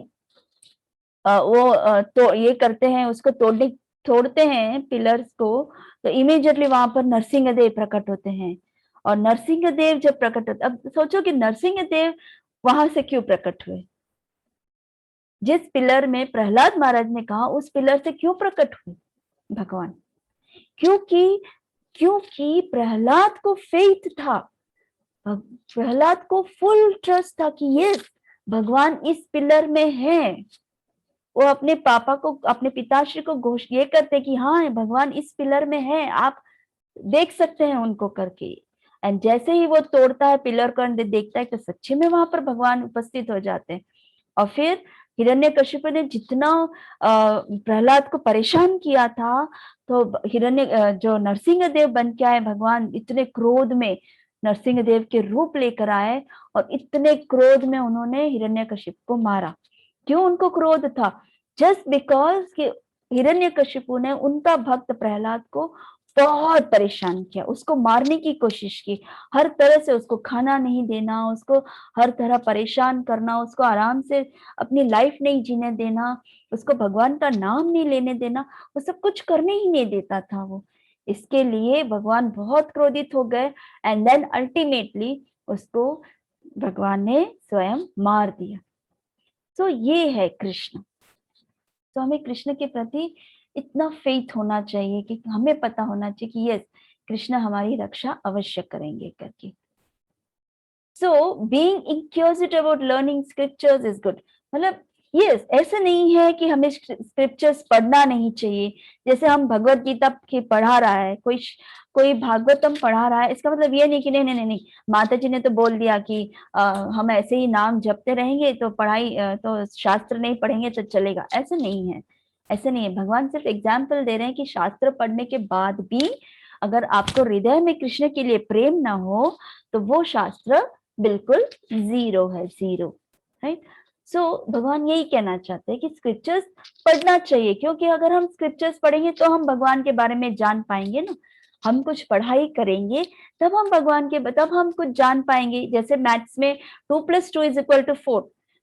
तो ये करते हैं, उसको तोड़ते हैं पिलर्स को, तो इमीडिएटली वहां पर नरसिंहदेव प्रकट होते हैं। और नरसिंहदेव जब प्रकट होते, अब सोचो कि नरसिंहदेव वहां से क्यों प्रकट हुए? जिस पिलर में प्रहलाद महाराज ने कहा, उस पिलर से क्यों प्रकट हुए भगवान? क्योंकि प्रहलाद को फेथ था, प्रहलाद को फुल ट्रस्ट था कि यस, भगवान इस पिलर में है। वो अपने पापा को, अपने पिताश्री को ये करते कि हाँ, भगवान इस पिलर में है, आप देख सकते हैं उनको करके। एंड जैसे ही वो तोड़ता है पिलर को, देखता है कि सच्ची में वहां पर भगवान उपस्थित हो जाते हैं। और फिर हिरण्यकशिपु ने जितना प्रहलाद को परेशान किया था, तो जो नरसिंहदेव बन के आए भगवान, इतने क्रोध में नरसिंहदेव के रूप लेकर आए और इतने क्रोध में उन्होंने हिरण्यकशिपु को मारा। क्यों उनको क्रोध था? जस्ट बिकॉज कि हिरण्यकशिपु ने उनका भक्त प्रहलाद को बहुत परेशान किया, उसको मारने की कोशिश की, हर तरह से उसको खाना नहीं देना, उसको हर तरह परेशान करना, उसको आराम से अपनी लाइफ नहीं जीने देना, उसको भगवान का नाम नहीं लेने देना, वो सब कुछ करने ही नहीं देता था वो। इसके लिए भगवान बहुत क्रोधित हो गए एंड देन अल्टीमेटली उसको भगवान ने स्वयं मार दिया। तो ये है कृष्ण। तो हमें कृष्ण के प्रति इतना फेथ होना चाहिए कि हमें पता होना चाहिए कि यस, कृष्ण हमारी रक्षा अवश्य करेंगे करके। So being inquisitive about learning scriptures is good. मतलब यस, ऐसा नहीं है कि हमें स्क्रिप्चर्स पढ़ना नहीं चाहिए। जैसे हम भगवत गीता की पढ़ा रहा है, कोई भागवतम पढ़ा रहा है, इसका मतलब ये नहीं कि नहीं नहीं नहीं, नहीं माता जी ने तो बोल दिया कि हम ऐसे ही नाम जपते रहेंगे तो पढ़ाई तो शास्त्र नहीं पढ़ेंगे तो चलेगा। ऐसा नहीं है, ऐसा नहीं है। भगवान सिर्फ एग्जाम्पल दे रहे हैं कि शास्त्र पढ़ने के बाद भी अगर आपको हृदय में कृष्ण के लिए प्रेम ना हो, तो वो शास्त्र बिल्कुल जीरो है, जीरो। राइट? सो भगवान यही कहना चाहते हैं कि स्क्रिप्चर्स पढ़ना चाहिए, क्योंकि अगर हम स्क्रिप्चर्स पढ़ेंगे तो हम भगवान के बारे में जान पाएंगे ना। हम कुछ पढ़ाई करेंगे तब हम कुछ जान पाएंगे। जैसे मैथ्स में 2 + 2 = 4,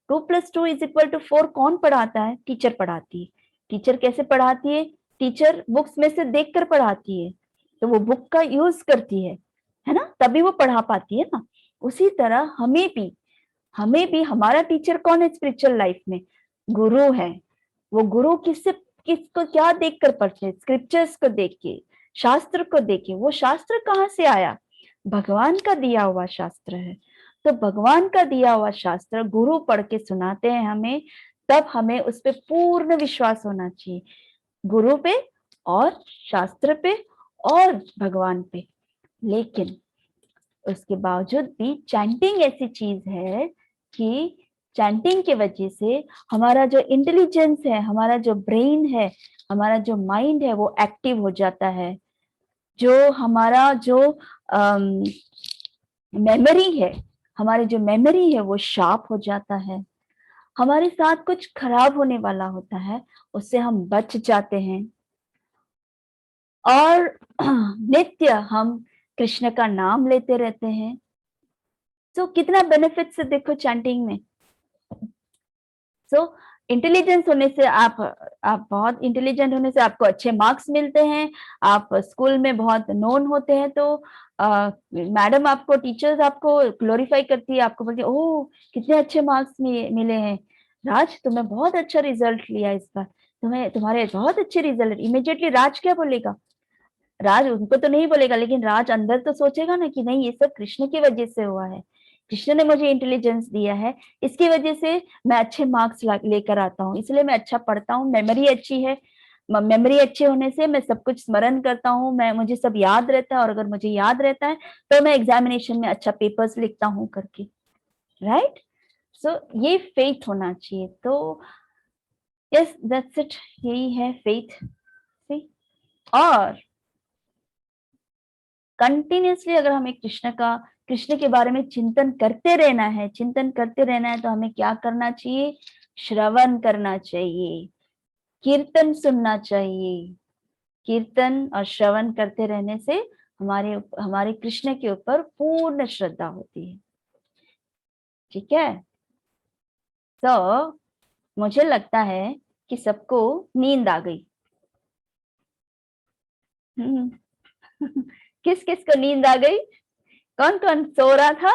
2 + 2 = 4 कौन पढ़ाता है? टीचर पढ़ाती है। टीचर कैसे पढ़ाती है? टीचर बुक्स में से देखकर पढ़ाती है, तो वो बुक का यूज करती है ना, तभी वो पढ़ा पाती है ना। उसी तरह हमें भी हमारा टीचर कौन है स्पिरिचुअल लाइफ में? गुरु है। वो गुरु किसको क्या देखकर पढ़ते हैं? स्क्रिप्चर्स को देख के, शास्त्र को देख के। वो शास्त्र कहाँ से आया? भगवान का दिया हुआ शास्त्र है। तो भगवान का दिया हुआ शास्त्र गुरु पढ़ के सुनाते हैं हमें, तब हमें उस पर पूर्ण विश्वास होना चाहिए, गुरु पे और शास्त्र पे और भगवान पे। लेकिन उसके बावजूद भी चैंटिंग ऐसी चीज है कि चैंटिंग की वजह से हमारा जो इंटेलिजेंस है, हमारा जो ब्रेन है, हमारा जो माइंड है वो एक्टिव हो जाता है। जो हमारा जो मेमोरी है, हमारी जो मेमोरी है वो शार्प हो जाता है। हमारे साथ कुछ खराब होने वाला होता है, उससे हम बच जाते हैं। और नित्य हम कृष्ण का नाम लेते रहते हैं। तो कितना बेनिफिट्स है देखो चैंटिंग में। सो इंटेलिजेंस होने से आप बहुत इंटेलिजेंट होने से आपको अच्छे मार्क्स मिलते हैं। आप स्कूल में बहुत नोन होते हैं तो मैडम आपको, टीचर्स आपको ग्लोरीफाई करती है, आपको बोलती है ओह कितने अच्छे मार्क्स मिले हैं राज, तुम्हें बहुत अच्छा रिजल्ट लिया इस बार, तुम्हारे बहुत अच्छे रिजल्ट। इमीडिएटली राज क्या बोलेगा? राज उनको तो नहीं बोलेगा, लेकिन राज अंदर तो सोचेगा ना कि नहीं ये सब कृष्ण की वजह से हुआ है, कृष्ण ने मुझे इंटेलिजेंस दिया है, इसकी वजह से मैं अच्छे मार्क्स लेकर आता हूँ, इसलिए मैं अच्छा पढ़ता हूँ, मेमोरी अच्छी है, मेमोरी अच्छे होने से मैं सब कुछ स्मरण करता हूँ, मुझे सब याद रहता है, और अगर मुझे याद रहता है तो मैं एग्जामिनेशन में अच्छा पेपर्स लिखता हूँ करके। राइट? सो ये फेथ होना चाहिए। तो यस दैट्स इट, यही है फेथ। और कंटिन्यूसली अगर हमें कृष्ण के बारे में चिंतन करते रहना है, तो हमें क्या करना चाहिए? श्रवण करना चाहिए, कीर्तन सुनना चाहिए। कीर्तन और श्रवण करते रहने से हमारे कृष्ण के ऊपर पूर्ण श्रद्धा होती है। ठीक है? तो मुझे लगता है कि सबको नींद आ गई। किस किस को नींद आ गई? कौन कौन सो रहा था?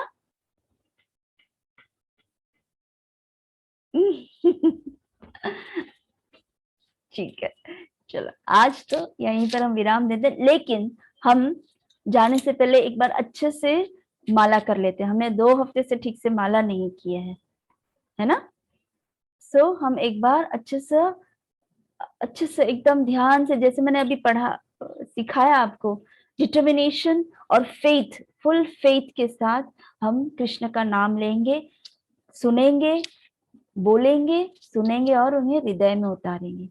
ठीक है, चलो आज तो यहीं पर हम विराम देते, लेकिन हम जाने से पहले एक बार अच्छे से माला कर लेते हैं। हमने 2 हफ्ते से ठीक से माला नहीं किया है ना? सो हम एक बार अच्छे से एकदम ध्यान से, जैसे मैंने अभी सिखाया आपको, डिटर्मिनेशन और फेथ, फुल फेथ के साथ हम कृष्ण का नाम लेंगे, सुनेंगे, बोलेंगे, सुनेंगे और उन्हें हृदय में उतारेंगे।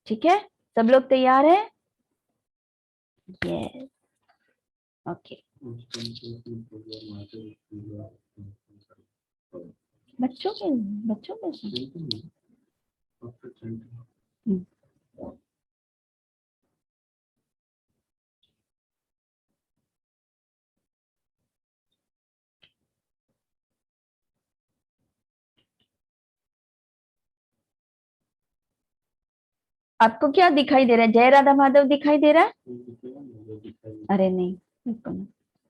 ठीक है? सब लोग तैयार है? Yes, okay. बच्चों के आपको क्या दिखाई दे रहा है? जय राधा माधव दिखाई दे रहा है? अरे नहीं,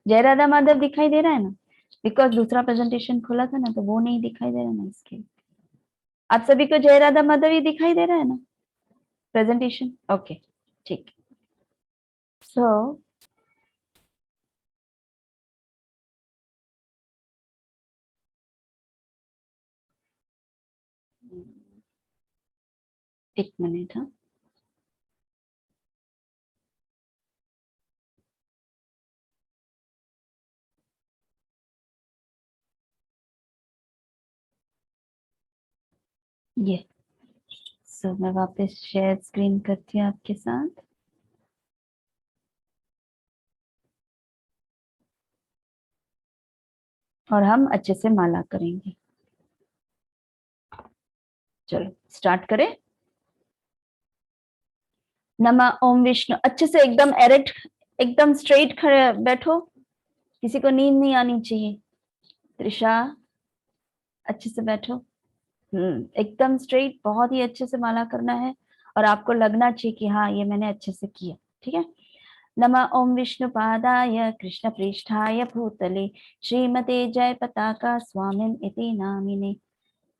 जय राधा माधव दिखाई दे रहा है ना? बिकॉज दूसरा प्रेजेंटेशन खोला था ना, तो वो नहीं दिखाई दे रहा ना इसके। आप सभी को जय राधा माधव ही दिखाई दे रहा है ना प्रेजेंटेशन? ओके, ठीक। सो एक मिनट। हाँ, ये सो मैं वापस शेयर स्क्रीन करती हूँ आपके साथ। और हम अच्छे से माला करेंगे। चलो स्टार्ट करें। नमः ओम विष्णु। अच्छे से एकदम एरेक्ट, एकदम स्ट्रेट खड़े बैठो, किसी को नींद नहीं आनी चाहिए। त्रिशा अच्छे से बैठो, एकदम स्ट्रेट, बहुत ही अच्छे से माला करना है और आपको लगना चाहिए कि हाँ ये मैंने अच्छे से किया। ठीक है? नमः ओम विष्णु पादाय कृष्ण पृष्ठाय भूतले श्रीमते जय पताका स्वामिन इति नामिने।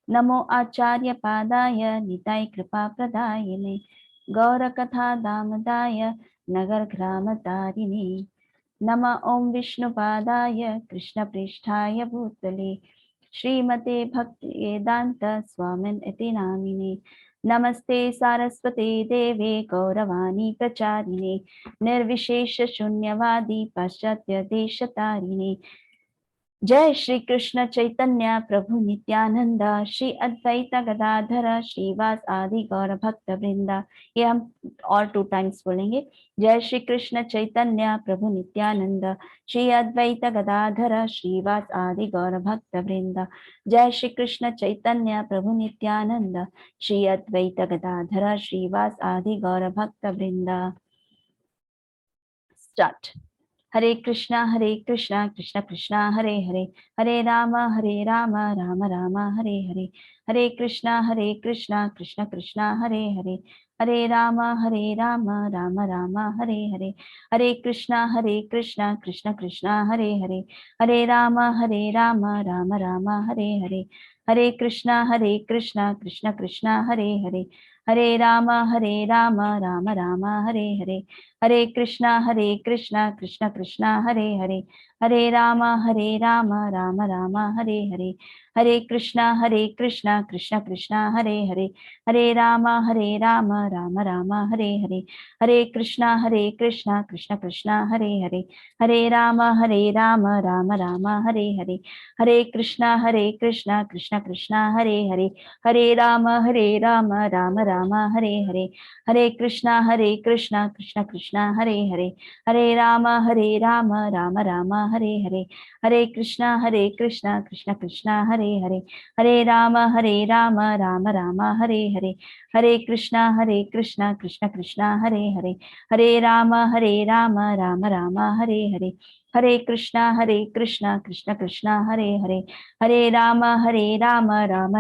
नमो आचार्य पादाय निताय कृपा प्रदायिने गौर कथा दामदाय नगर ग्राम तारिणे। नमः ओम विष्णु पादाय कृष्ण पृष्ठाय भूतले श्रीमते भक्ति वेदांत स्वामिन इति नामिने। नमस्ते सारस्वते देवे गौरवाणी प्रचारिणे निर्विशेष शून्यवादी पाश्चात्य देशतारिणे जय श्री कृष्ण चैतन्य प्रभु नित्यानंद, श्री अद्वैत गदाधर श्रीवास आदि गौर भक्त वृंदा। ये हम और 2 टाइम्स बोलेंगे। जय श्री कृष्ण चैतन्य प्रभु नित्यानंद, श्री अद्वैत गदाधर श्रीवास आदि गौर भक्त वृंदा। जय श्री कृष्ण चैतन्य प्रभु नित्यानंद, श्री अद्वैत गदाधर श्रीवास आदि गौर भक्त वृंदा। स्टार्ट। हरे कृष्णा कृष्ण कृष्णा हरे हरे, हरे राम राम राम हरे हरे, हरे कृष्णा कृष्ण कृष्णा हरे हरे, हरे राम राम राम हरे हरे, हरे कृष्णा कृष्ण कृष्णा हरे हरे, हरे राम राम राम हरे हरे, हरे कृष्णा कृष्ण कृष्णा हरे हरे, हरे राम राम राम हरे हरे, हरे कृष्णा कृष्ण कृष्णा हरे हरे, हरे राम राम राम हरे हरे, हरे कृष्णा कृष्ण कृष्णा हरे हरे, हरे राम राम राम हरे हरे, हरे कृष्णा कृष्ण कृष्णा हरे हरे, हरे राम राम राम हरे हरे, हरे कृष्णा कृष्ण कृष्णा हरे हरे, हरे राम राम राम हरे हरे, हरे कृष्णा कृष्ण कृष्णा हरे हरे, हरे राम राम राम हरे हरे, हरे कृष्णा कृष्ण कृष्णा हरे हरे, हरे राम राम राम हरे हरे, हरे कृष्णा कृष्ण कृष्णा हरे हरे, हरे राम राम राम हरे हरे, हरे कृष्णा कृष्ण कृष्णा हरे हरे, हरे राम राम राम हरे हरे, हरे कृष्णा कृष्ण कृष्णा हरे हरे, हरे राम राम राम हरे हरे, हरे कृष्णा कृष्ण कृष्णा हरे हरे, हरे राम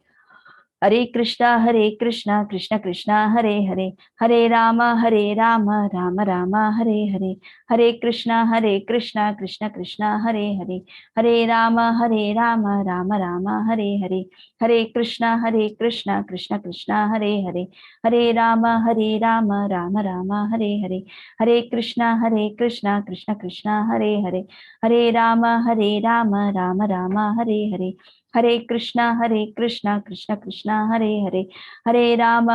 राम राम हरे हरे, हरे कृष्णा कृष्ण कृष्णा हरे हरे, हरे राम राम राम हरे हरे, हरे कृष्णा कृष्ण कृष्णा हरे हरे, हरे राम राम राम हरे हरे, हरे कृष्णा कृष्ण कृष्णा हरे हरे, हरे राम राम राम हरे हरे, हरे कृष्णा कृष्ण कृष्णा हरे हरे, हरे राम राम राम हरे हरे, हरे कृष्णा कृष्ण कृष्णा हरे हरे, हरे राम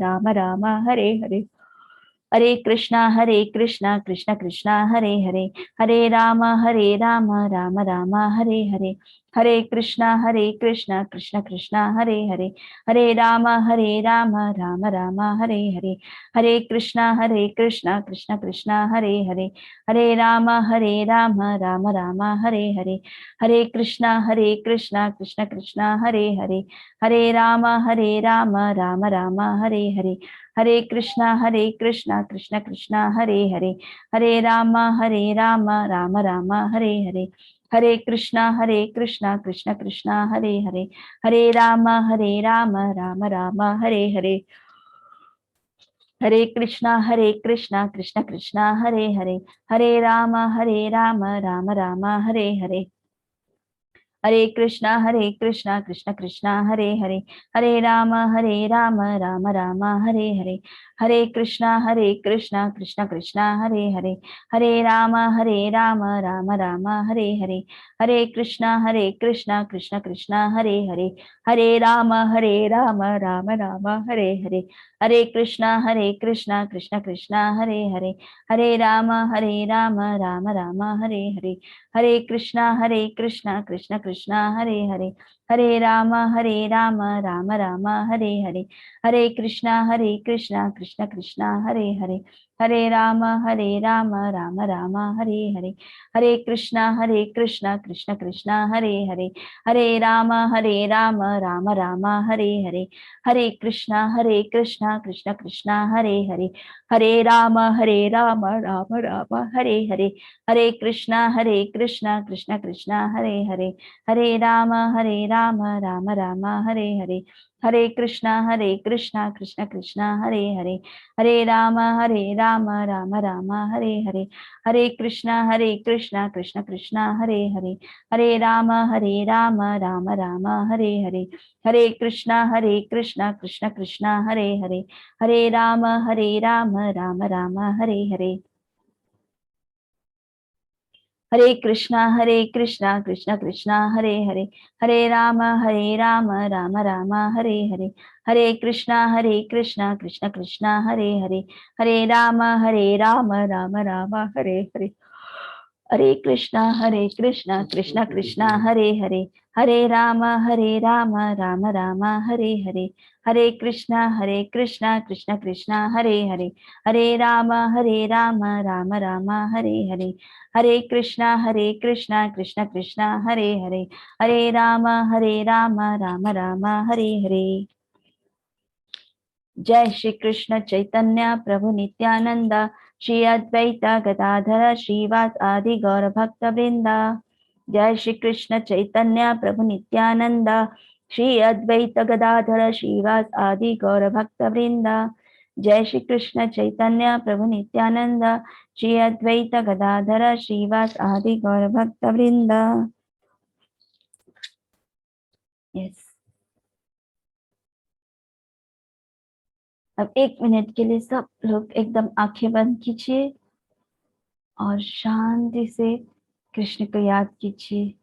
राम राम हरे हरे, हरे कृष्णा कृष्ण कृष्णा हरे हरे, हरे राम राम राम हरे हरे, हरे कृष्णा कृष्ण कृष्णा हरे हरे, हरे राम राम राम हरे हरे, हरे कृष्णा कृष्ण कृष्णा हरे हरे, हरे राम राम राम हरे हरे, हरे कृष्णा कृष्ण कृष्णा हरे हरे, हरे राम राम राम हरे हरे, हरे कृष्णा कृष्ण कृष्णा हरे हरे, हरे राम राम राम हरे हरे, हरे कृष्णा कृष्ण कृष्णा हरे हरे, हरे राम राम राम हरे हरे, हरे कृष्णा कृष्ण कृष्णा हरे हरे, हरे राम राम राम हरे हरे, हरे कृष्णा कृष्ण कृष्णा हरे हरे, हरे राम राम राम हरे हरे, हरे कृष्णा कृष्ण कृष्णा हरे हरे, हरे राम राम राम हरे हरे, हरे कृष्णा कृष्ण कृष्णा हरे हरे, हरे राम राम राम हरे हरे, हरे कृष्णा कृष्ण कृष्णा हरे हरे, हरे राम राम राम हरे हरे, हरे कृष्णा कृष्ण कृष्णा हरे हरे, हरे राम राम राम हरे हरे, हरे कृष्णा कृष्ण कृष्णा हरे हरे, हरे राम राम राम हरे हरे, हरे कृष्णा कृष्ण कृष्णा हरे हरे, हरे राम राम राम हरे हरे, हरे कृष्णा कृष्ण कृष्णा हरे हरे, हरे राम राम राम हरे हरे, हरे कृष्णा कृष्ण कृष्णा हरे हरे, हरे राम राम राम हरे हरे, हरे कृष्णा कृष्ण कृष्णा हरे हरे, हरे राम राम राम हरे हरे, हरे कृष्णा कृष्ण कृष्णा हरे हरे, हरे राम राम राम हरे हरे, हरे कृष्णा कृष्ण कृष्णा हरे हरे, हरे राम राम राम हरे हरे, हरे कृष्णा कृष्णा कृष्णा हरे हरे, हरे राम राम राम हरे हरे, हरे कृष्णा कृष्णा कृष्णा हरे हरे, हरे राम राम राम हरे हरे, हरे कृष्णा कृष्णा कृष्णा हरे हरे, हरे राम राम राम हरे हरे। जय श्री कृष्ण चैतन्य प्रभु नित्यानंद, श्री अद्वैत गदाधर श्रीवास आदि गौर भक्त वृंदा। जय श्री कृष्ण चैतन्य प्रभु नित्यानंद, श्री अद्वैत गदाधर श्रीवास आदि गौर भक्त वृंदा। जय श्री कृष्ण चैतन्य प्रभु नित्यानंद, श्री अद्वैत गदाधर श्रीवास आदि गौर भक्त वृंदा। यस, अब 1 मिनट के लिए सब लोग एकदम आंखें बंद कीजिए और शांति से कृष्ण को याद कीजिए।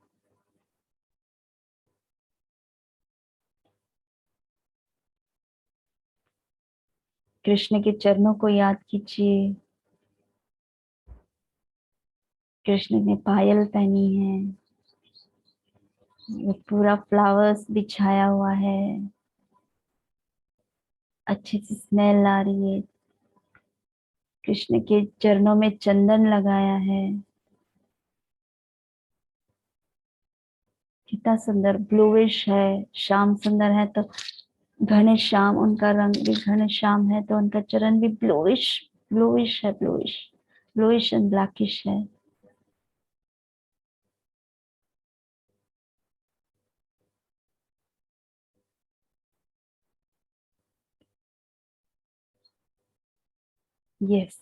कृष्ण के चरणों को याद कीजिए। कृष्ण ने पायल पहनी है, वो पूरा फ्लावर्स बिछाया हुआ है, अच्छी सी स्मेल आ रही है। कृष्ण के चरणों में चंदन लगाया है, कितना सुंदर ब्लूइश है। श्याम सुंदर है तो घने श्याम, उनका रंग भी घने श्याम है तो उनका चरण भी ब्लूइश ब्लूइश है, ब्लूइश एंड ब्लैकिश है। Yes,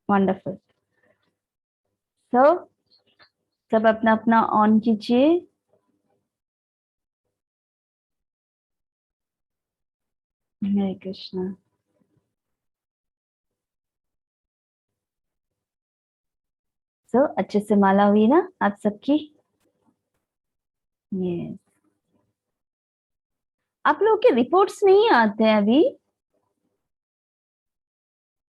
wonderful. तो सब अपना अपना ऑन कीजिए। हरे कृष्णा। तो अच्छे से माला हुई ना आप सबकी? यस। आप लोगों के रिपोर्ट्स नहीं आते हैं अभी?